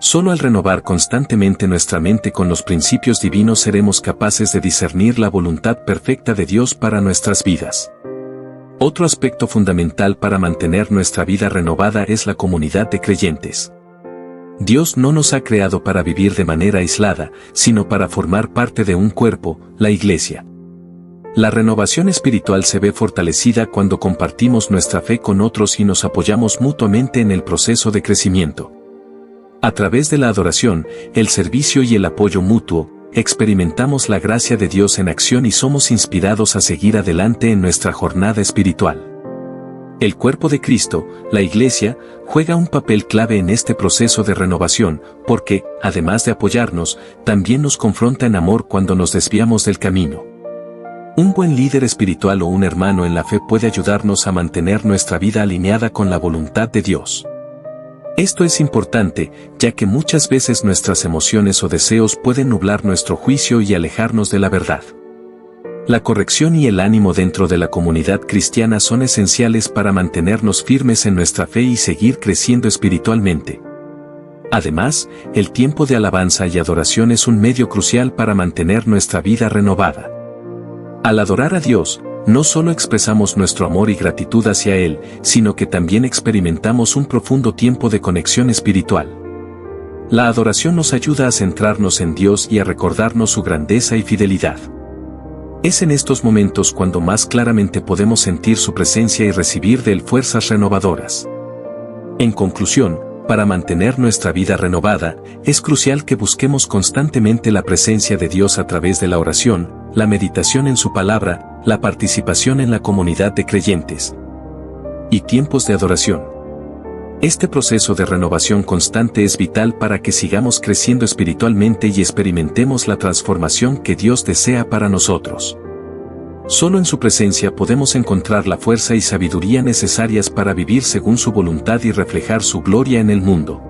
Solo al renovar constantemente nuestra mente con los principios divinos seremos capaces de discernir la voluntad perfecta de Dios para nuestras vidas. Otro aspecto fundamental para mantener nuestra vida renovada es la comunidad de creyentes. Dios no nos ha creado para vivir de manera aislada, sino para formar parte de un cuerpo, la Iglesia. La renovación espiritual se ve fortalecida cuando compartimos nuestra fe con otros y nos apoyamos mutuamente en el proceso de crecimiento. A través de la adoración, el servicio y el apoyo mutuo, experimentamos la gracia de Dios en acción y somos inspirados a seguir adelante en nuestra jornada espiritual. El cuerpo de Cristo, la Iglesia, juega un papel clave en este proceso de renovación, porque, además de apoyarnos, también nos confronta en amor cuando nos desviamos del camino. Un buen líder espiritual o un hermano en la fe puede ayudarnos a mantener nuestra vida alineada con la voluntad de Dios. Esto es importante, ya que muchas veces nuestras emociones o deseos pueden nublar nuestro juicio y alejarnos de la verdad. La corrección y el ánimo dentro de la comunidad cristiana son esenciales para mantenernos firmes en nuestra fe y seguir creciendo espiritualmente. Además, el tiempo de alabanza y adoración es un medio crucial para mantener nuestra vida renovada. Al adorar a Dios, no solo expresamos nuestro amor y gratitud hacia Él, sino que también experimentamos un profundo tiempo de conexión espiritual. La adoración nos ayuda a centrarnos en Dios y a recordarnos su grandeza y fidelidad. Es en estos momentos cuando más claramente podemos sentir su presencia y recibir de Él fuerzas renovadoras. En conclusión, Para mantener nuestra vida renovada, es crucial que busquemos constantemente la presencia de Dios a través de la oración, la meditación en su palabra, la participación en la comunidad de creyentes y tiempos de adoración. Este proceso de renovación constante es vital para que sigamos creciendo espiritualmente y experimentemos la transformación que Dios desea para nosotros. Solo en su presencia podemos encontrar la fuerza y sabiduría necesarias para vivir según su voluntad y reflejar su gloria en el mundo.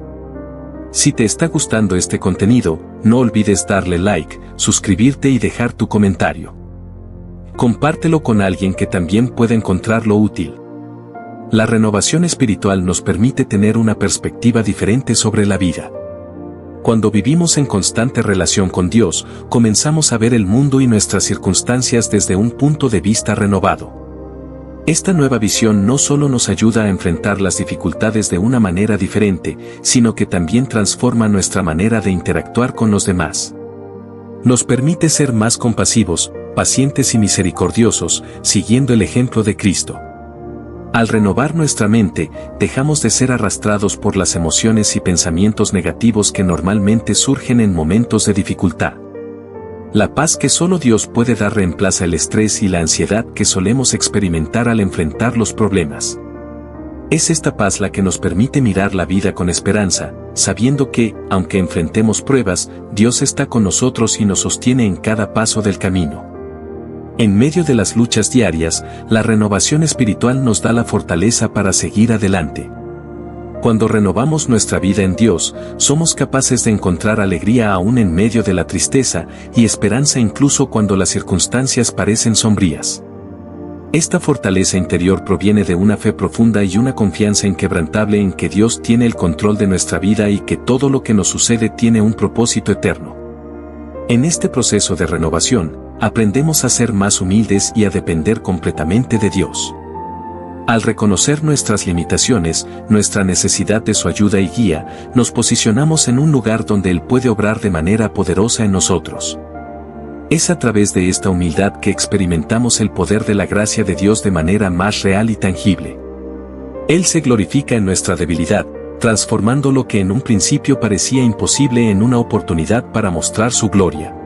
Si te está gustando este contenido, no olvides darle like, suscribirte y dejar tu comentario. Compártelo con alguien que también pueda encontrarlo útil. La renovación espiritual nos permite tener una perspectiva diferente sobre la vida. Cuando vivimos en constante relación con Dios, comenzamos a ver el mundo y nuestras circunstancias desde un punto de vista renovado. Esta nueva visión no solo nos ayuda a enfrentar las dificultades de una manera diferente, sino que también transforma nuestra manera de interactuar con los demás. Nos permite ser más compasivos, pacientes y misericordiosos, siguiendo el ejemplo de Cristo. Al renovar nuestra mente, dejamos de ser arrastrados por las emociones y pensamientos negativos que normalmente surgen en momentos de dificultad. La paz que solo Dios puede dar reemplaza el estrés y la ansiedad que solemos experimentar al enfrentar los problemas. Es esta paz la que nos permite mirar la vida con esperanza, sabiendo que, aunque enfrentemos pruebas, Dios está con nosotros y nos sostiene en cada paso del camino. En medio de las luchas diarias, la renovación espiritual nos da la fortaleza para seguir adelante. Cuando renovamos nuestra vida en Dios, somos capaces de encontrar alegría aún en medio de la tristeza y esperanza incluso cuando las circunstancias parecen sombrías. Esta fortaleza interior proviene de una fe profunda y una confianza inquebrantable en que Dios tiene el control de nuestra vida y que todo lo que nos sucede tiene un propósito eterno. En este proceso de renovación, aprendemos a ser más humildes y a depender completamente de Dios. Al reconocer nuestras limitaciones, nuestra necesidad de su ayuda y guía, nos posicionamos en un lugar donde Él puede obrar de manera poderosa en nosotros. Es a través de esta humildad que experimentamos el poder de la gracia de Dios de manera más real y tangible. Él se glorifica en nuestra debilidad, transformando lo que en un principio parecía imposible en una oportunidad para mostrar su gloria.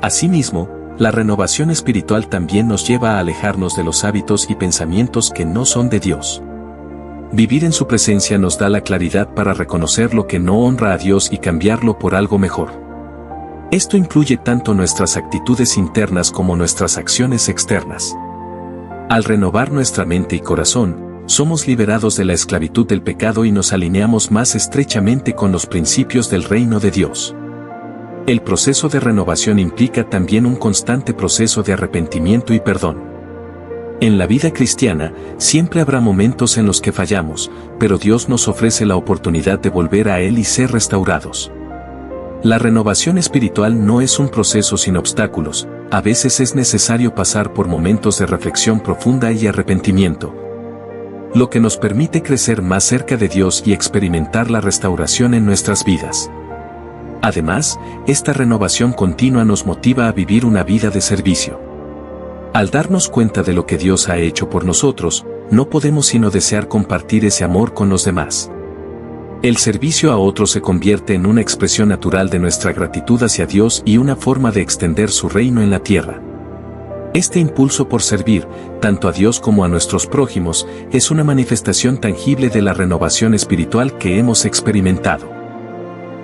Asimismo, la renovación espiritual también nos lleva a alejarnos de los hábitos y pensamientos que no son de Dios. Vivir en su presencia nos da la claridad para reconocer lo que no honra a Dios y cambiarlo por algo mejor. Esto incluye tanto nuestras actitudes internas como nuestras acciones externas. Al renovar nuestra mente y corazón, somos liberados de la esclavitud del pecado y nos alineamos más estrechamente con los principios del reino de Dios. El proceso de renovación implica también un constante proceso de arrepentimiento y perdón. En la vida cristiana, siempre habrá momentos en los que fallamos, pero Dios nos ofrece la oportunidad de volver a Él y ser restaurados. La renovación espiritual no es un proceso sin obstáculos, a veces es necesario pasar por momentos de reflexión profunda y arrepentimiento, lo que nos permite crecer más cerca de Dios y experimentar la restauración en nuestras vidas. Además, esta renovación continua nos motiva a vivir una vida de servicio. Al darnos cuenta de lo que Dios ha hecho por nosotros, no podemos sino desear compartir ese amor con los demás. El servicio a otros se convierte en una expresión natural de nuestra gratitud hacia Dios y una forma de extender su reino en la tierra. Este impulso por servir, tanto a Dios como a nuestros prójimos, es una manifestación tangible de la renovación espiritual que hemos experimentado.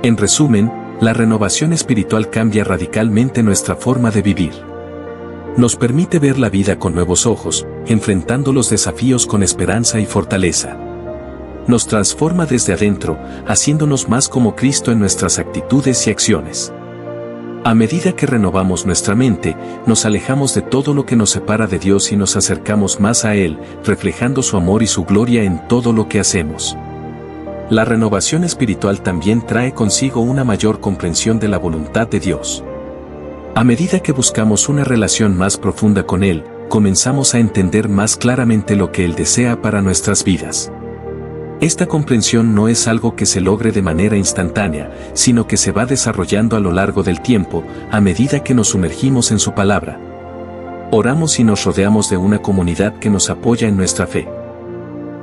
En resumen, la renovación espiritual cambia radicalmente nuestra forma de vivir. Nos permite ver la vida con nuevos ojos, enfrentando los desafíos con esperanza y fortaleza. Nos transforma desde adentro, haciéndonos más como Cristo en nuestras actitudes y acciones. A medida que renovamos nuestra mente, nos alejamos de todo lo que nos separa de Dios y nos acercamos más a Él, reflejando su amor y su gloria en todo lo que hacemos. La renovación espiritual también trae consigo una mayor comprensión de la voluntad de Dios. A medida que buscamos una relación más profunda con Él, comenzamos a entender más claramente lo que Él desea para nuestras vidas. Esta comprensión no es algo que se logre de manera instantánea, sino que se va desarrollando a lo largo del tiempo, a medida que nos sumergimos en su palabra. Oramos y nos rodeamos de una comunidad que nos apoya en nuestra fe.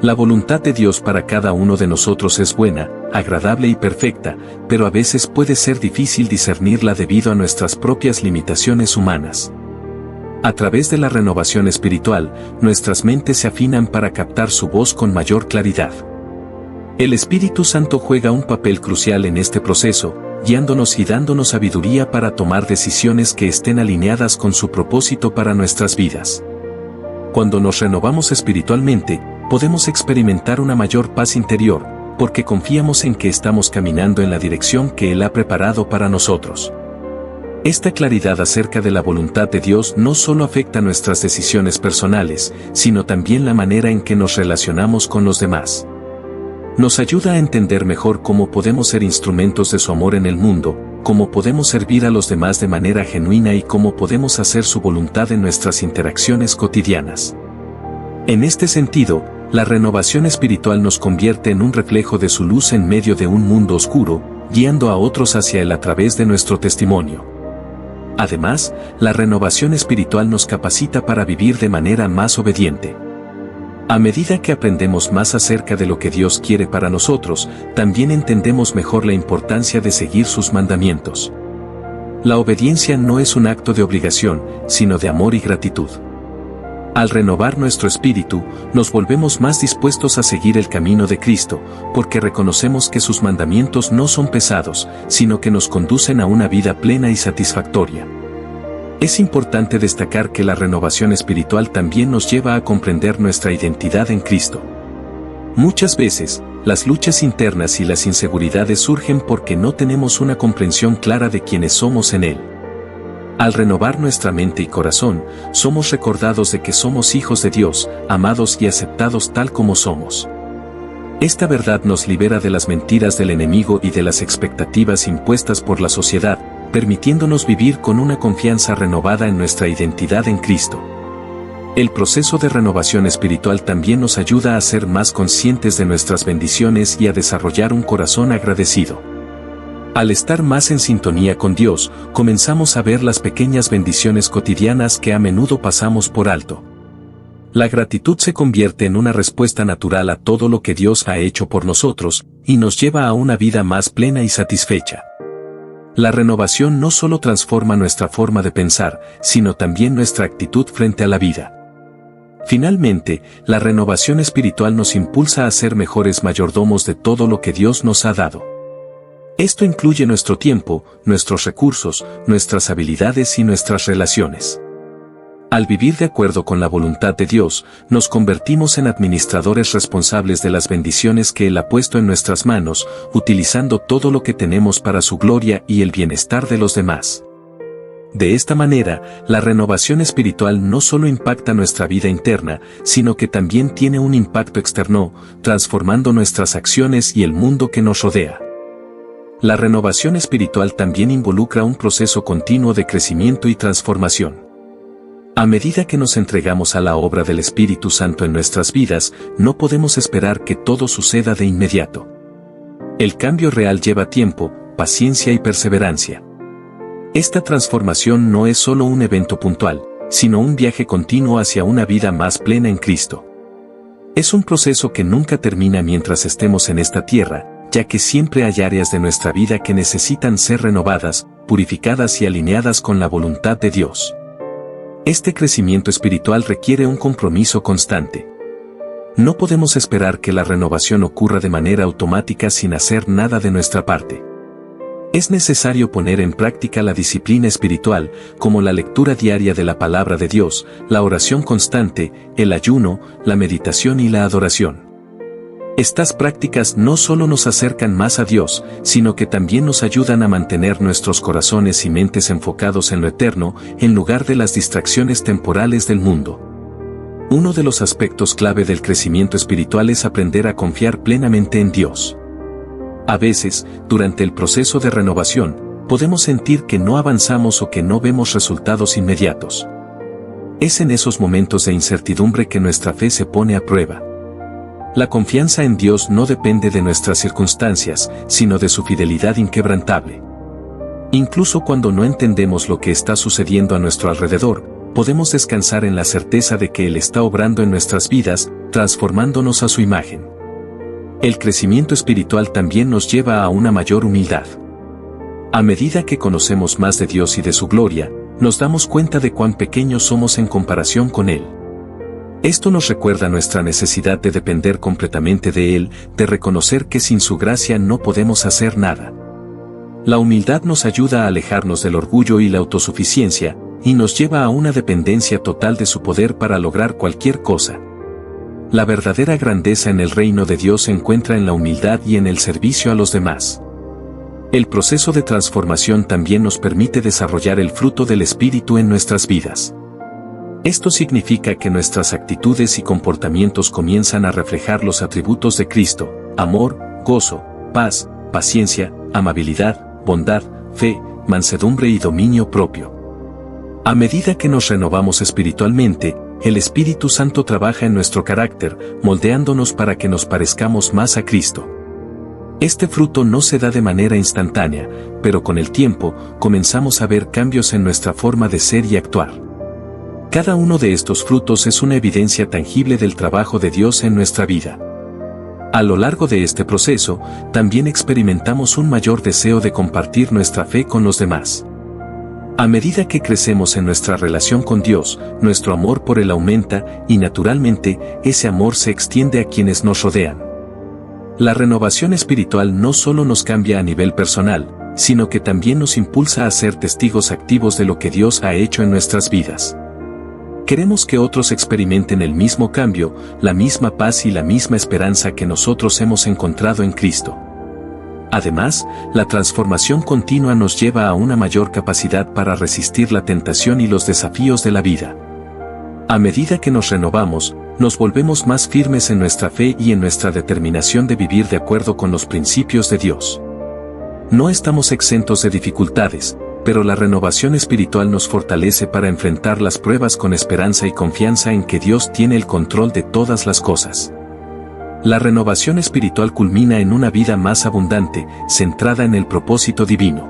La voluntad de Dios para cada uno de nosotros es buena, agradable y perfecta, pero a veces puede ser difícil discernirla debido a nuestras propias limitaciones humanas. A través de la renovación espiritual, nuestras mentes se afinan para captar su voz con mayor claridad. El Espíritu Santo juega un papel crucial en este proceso, guiándonos y dándonos sabiduría para tomar decisiones que estén alineadas con su propósito para nuestras vidas. Cuando nos renovamos espiritualmente, podemos experimentar una mayor paz interior, porque confiamos en que estamos caminando en la dirección que Él ha preparado para nosotros. Esta claridad acerca de la voluntad de Dios no solo afecta nuestras decisiones personales, sino también la manera en que nos relacionamos con los demás. Nos ayuda a entender mejor cómo podemos ser instrumentos de su amor en el mundo, cómo podemos servir a los demás de manera genuina y cómo podemos hacer su voluntad en nuestras interacciones cotidianas. En este sentido, la renovación espiritual nos convierte en un reflejo de su luz en medio de un mundo oscuro, guiando a otros hacia Él a través de nuestro testimonio. Además, la renovación espiritual nos capacita para vivir de manera más obediente. A medida que aprendemos más acerca de lo que Dios quiere para nosotros, también entendemos mejor la importancia de seguir sus mandamientos. La obediencia no es un acto de obligación, sino de amor y gratitud. Al renovar nuestro espíritu, nos volvemos más dispuestos a seguir el camino de Cristo, porque reconocemos que sus mandamientos no son pesados, sino que nos conducen a una vida plena y satisfactoria. Es importante destacar que la renovación espiritual también nos lleva a comprender nuestra identidad en Cristo. Muchas veces, las luchas internas y las inseguridades surgen porque no tenemos una comprensión clara de quiénes somos en Él. Al renovar nuestra mente y corazón, somos recordados de que somos hijos de Dios, amados y aceptados tal como somos. Esta verdad nos libera de las mentiras del enemigo y de las expectativas impuestas por la sociedad, permitiéndonos vivir con una confianza renovada en nuestra identidad en Cristo. El proceso de renovación espiritual también nos ayuda a ser más conscientes de nuestras bendiciones y a desarrollar un corazón agradecido. Al estar más en sintonía con Dios, comenzamos a ver las pequeñas bendiciones cotidianas que a menudo pasamos por alto. La gratitud se convierte en una respuesta natural a todo lo que Dios ha hecho por nosotros, y nos lleva a una vida más plena y satisfecha. La renovación no solo transforma nuestra forma de pensar, sino también nuestra actitud frente a la vida. Finalmente, la renovación espiritual nos impulsa a ser mejores mayordomos de todo lo que Dios nos ha dado. Esto incluye nuestro tiempo, nuestros recursos, nuestras habilidades y nuestras relaciones. Al vivir de acuerdo con la voluntad de Dios, nos convertimos en administradores responsables de las bendiciones que Él ha puesto en nuestras manos, utilizando todo lo que tenemos para su gloria y el bienestar de los demás. De esta manera, la renovación espiritual no solo impacta nuestra vida interna, sino que también tiene un impacto externo, transformando nuestras acciones y el mundo que nos rodea. La renovación espiritual también involucra un proceso continuo de crecimiento y transformación. A medida que nos entregamos a la obra del Espíritu Santo en nuestras vidas, no podemos esperar que todo suceda de inmediato. El cambio real lleva tiempo, paciencia y perseverancia. Esta transformación no es solo un evento puntual, sino un viaje continuo hacia una vida más plena en Cristo. Es un proceso que nunca termina mientras estemos en esta tierra, ya que siempre hay áreas de nuestra vida que necesitan ser renovadas, purificadas y alineadas con la voluntad de Dios. Este crecimiento espiritual requiere un compromiso constante. No podemos esperar que la renovación ocurra de manera automática sin hacer nada de nuestra parte. Es necesario poner en práctica la disciplina espiritual, como la lectura diaria de la palabra de Dios, la oración constante, el ayuno, la meditación y la adoración. Estas prácticas no solo nos acercan más a Dios, sino que también nos ayudan a mantener nuestros corazones y mentes enfocados en lo eterno, en lugar de las distracciones temporales del mundo. Uno de los aspectos clave del crecimiento espiritual es aprender a confiar plenamente en Dios. A veces, durante el proceso de renovación, podemos sentir que no avanzamos o que no vemos resultados inmediatos. Es en esos momentos de incertidumbre que nuestra fe se pone a prueba. La confianza en Dios no depende de nuestras circunstancias, sino de su fidelidad inquebrantable. Incluso cuando no entendemos lo que está sucediendo a nuestro alrededor, podemos descansar en la certeza de que Él está obrando en nuestras vidas, transformándonos a su imagen. El crecimiento espiritual también nos lleva a una mayor humildad. A medida que conocemos más de Dios y de su gloria, nos damos cuenta de cuán pequeños somos en comparación con Él. Esto nos recuerda nuestra necesidad de depender completamente de Él, de reconocer que sin su gracia no podemos hacer nada. La humildad nos ayuda a alejarnos del orgullo y la autosuficiencia, y nos lleva a una dependencia total de su poder para lograr cualquier cosa. La verdadera grandeza en el reino de Dios se encuentra en la humildad y en el servicio a los demás. El proceso de transformación también nos permite desarrollar el fruto del Espíritu en nuestras vidas. Esto significa que nuestras actitudes y comportamientos comienzan a reflejar los atributos de Cristo: amor, gozo, paz, paciencia, amabilidad, bondad, fe, mansedumbre y dominio propio. A medida que nos renovamos espiritualmente, el Espíritu Santo trabaja en nuestro carácter, moldeándonos para que nos parezcamos más a Cristo. Este fruto no se da de manera instantánea, pero con el tiempo, comenzamos a ver cambios en nuestra forma de ser y actuar. Cada uno de estos frutos es una evidencia tangible del trabajo de Dios en nuestra vida. A lo largo de este proceso, también experimentamos un mayor deseo de compartir nuestra fe con los demás. A medida que crecemos en nuestra relación con Dios, nuestro amor por Él aumenta y naturalmente, ese amor se extiende a quienes nos rodean. La renovación espiritual no solo nos cambia a nivel personal, sino que también nos impulsa a ser testigos activos de lo que Dios ha hecho en nuestras vidas. Queremos que otros experimenten el mismo cambio, la misma paz y la misma esperanza que nosotros hemos encontrado en Cristo. Además, la transformación continua nos lleva a una mayor capacidad para resistir la tentación y los desafíos de la vida. A medida que nos renovamos, nos volvemos más firmes en nuestra fe y en nuestra determinación de vivir de acuerdo con los principios de Dios. No estamos exentos de dificultades, pero la renovación espiritual nos fortalece para enfrentar las pruebas con esperanza y confianza en que Dios tiene el control de todas las cosas. La renovación espiritual culmina en una vida más abundante, centrada en el propósito divino.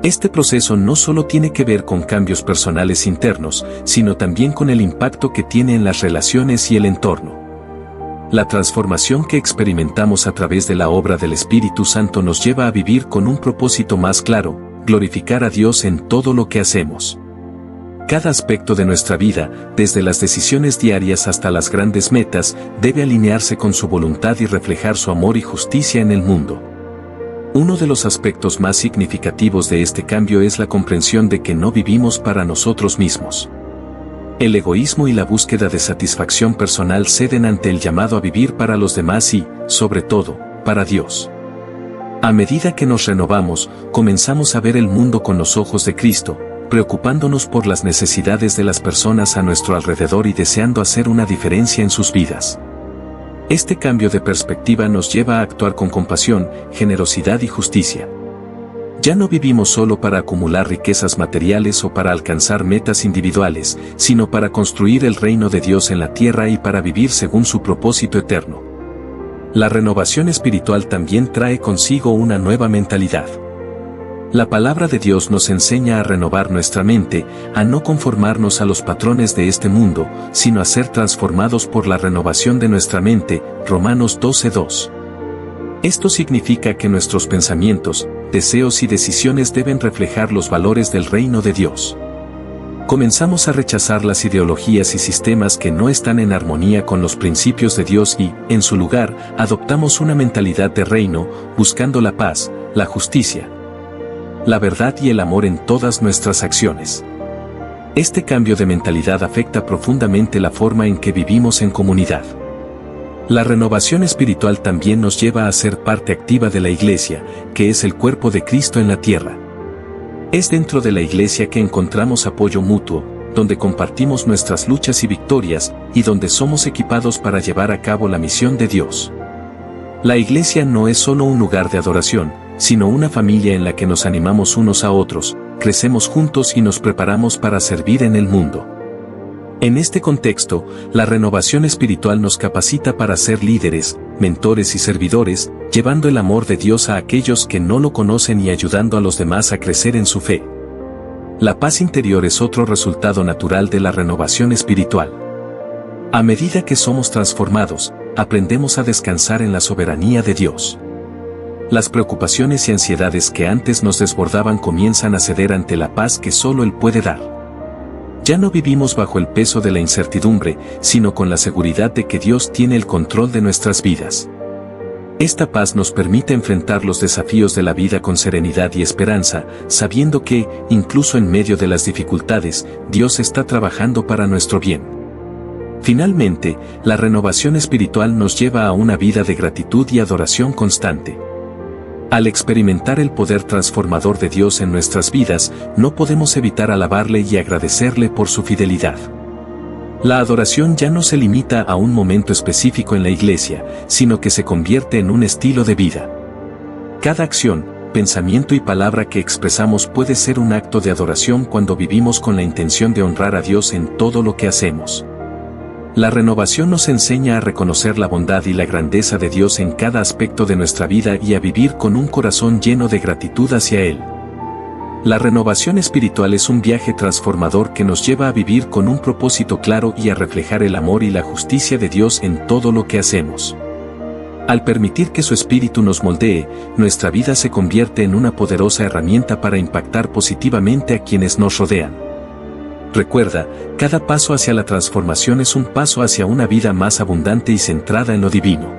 Este proceso no solo tiene que ver con cambios personales internos, sino también con el impacto que tiene en las relaciones y el entorno. La transformación que experimentamos a través de la obra del Espíritu Santo nos lleva a vivir con un propósito más claro: glorificar a Dios en todo lo que hacemos. Cada aspecto de nuestra vida, desde las decisiones diarias hasta las grandes metas, debe alinearse con su voluntad y reflejar su amor y justicia en el mundo. Uno de los aspectos más significativos de este cambio es la comprensión de que no vivimos para nosotros mismos. El egoísmo y la búsqueda de satisfacción personal ceden ante el llamado a vivir para los demás y, sobre todo, para Dios. A medida que nos renovamos, comenzamos a ver el mundo con los ojos de Cristo, preocupándonos por las necesidades de las personas a nuestro alrededor y deseando hacer una diferencia en sus vidas. Este cambio de perspectiva nos lleva a actuar con compasión, generosidad y justicia. Ya no vivimos solo para acumular riquezas materiales o para alcanzar metas individuales, sino para construir el reino de Dios en la tierra y para vivir según su propósito eterno. La renovación espiritual también trae consigo una nueva mentalidad. La palabra de Dios nos enseña a renovar nuestra mente, a no conformarnos a los patrones de este mundo, sino a ser transformados por la renovación de nuestra mente, Romanos 12:2. Esto significa que nuestros pensamientos, deseos y decisiones deben reflejar los valores del reino de Dios. Comenzamos a rechazar las ideologías y sistemas que no están en armonía con los principios de Dios y, en su lugar, adoptamos una mentalidad de reino, buscando la paz, la justicia, la verdad y el amor en todas nuestras acciones. Este cambio de mentalidad afecta profundamente la forma en que vivimos en comunidad. La renovación espiritual también nos lleva a ser parte activa de la Iglesia, que es el cuerpo de Cristo en la tierra. Es dentro de la Iglesia que encontramos apoyo mutuo, donde compartimos nuestras luchas y victorias, y donde somos equipados para llevar a cabo la misión de Dios. La Iglesia no es solo un lugar de adoración, sino una familia en la que nos animamos unos a otros, crecemos juntos y nos preparamos para servir en el mundo. En este contexto, la renovación espiritual nos capacita para ser líderes, mentores y servidores, llevando el amor de Dios a aquellos que no lo conocen y ayudando a los demás a crecer en su fe. La paz interior es otro resultado natural de la renovación espiritual. A medida que somos transformados, aprendemos a descansar en la soberanía de Dios. Las preocupaciones y ansiedades que antes nos desbordaban comienzan a ceder ante la paz que solo Él puede dar. Ya no vivimos bajo el peso de la incertidumbre, sino con la seguridad de que Dios tiene el control de nuestras vidas. Esta paz nos permite enfrentar los desafíos de la vida con serenidad y esperanza, sabiendo que, incluso en medio de las dificultades, Dios está trabajando para nuestro bien. Finalmente, la renovación espiritual nos lleva a una vida de gratitud y adoración constante. Al experimentar el poder transformador de Dios en nuestras vidas, no podemos evitar alabarle y agradecerle por su fidelidad. La adoración ya no se limita a un momento específico en la iglesia, sino que se convierte en un estilo de vida. Cada acción, pensamiento y palabra que expresamos puede ser un acto de adoración cuando vivimos con la intención de honrar a Dios en todo lo que hacemos. La renovación nos enseña a reconocer la bondad y la grandeza de Dios en cada aspecto de nuestra vida y a vivir con un corazón lleno de gratitud hacia Él. La renovación espiritual es un viaje transformador que nos lleva a vivir con un propósito claro y a reflejar el amor y la justicia de Dios en todo lo que hacemos. Al permitir que su espíritu nos moldee, nuestra vida se convierte en una poderosa herramienta para impactar positivamente a quienes nos rodean. Recuerda, cada paso hacia la transformación es un paso hacia una vida más abundante y centrada en lo divino.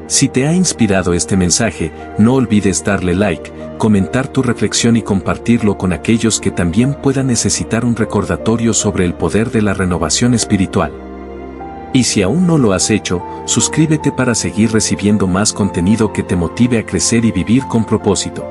Si te ha inspirado este mensaje, no olvides darle like, comentar tu reflexión y compartirlo con aquellos que también puedan necesitar un recordatorio sobre el poder de la renovación espiritual. Y si aún no lo has hecho, suscríbete para seguir recibiendo más contenido que te motive a crecer y vivir con propósito.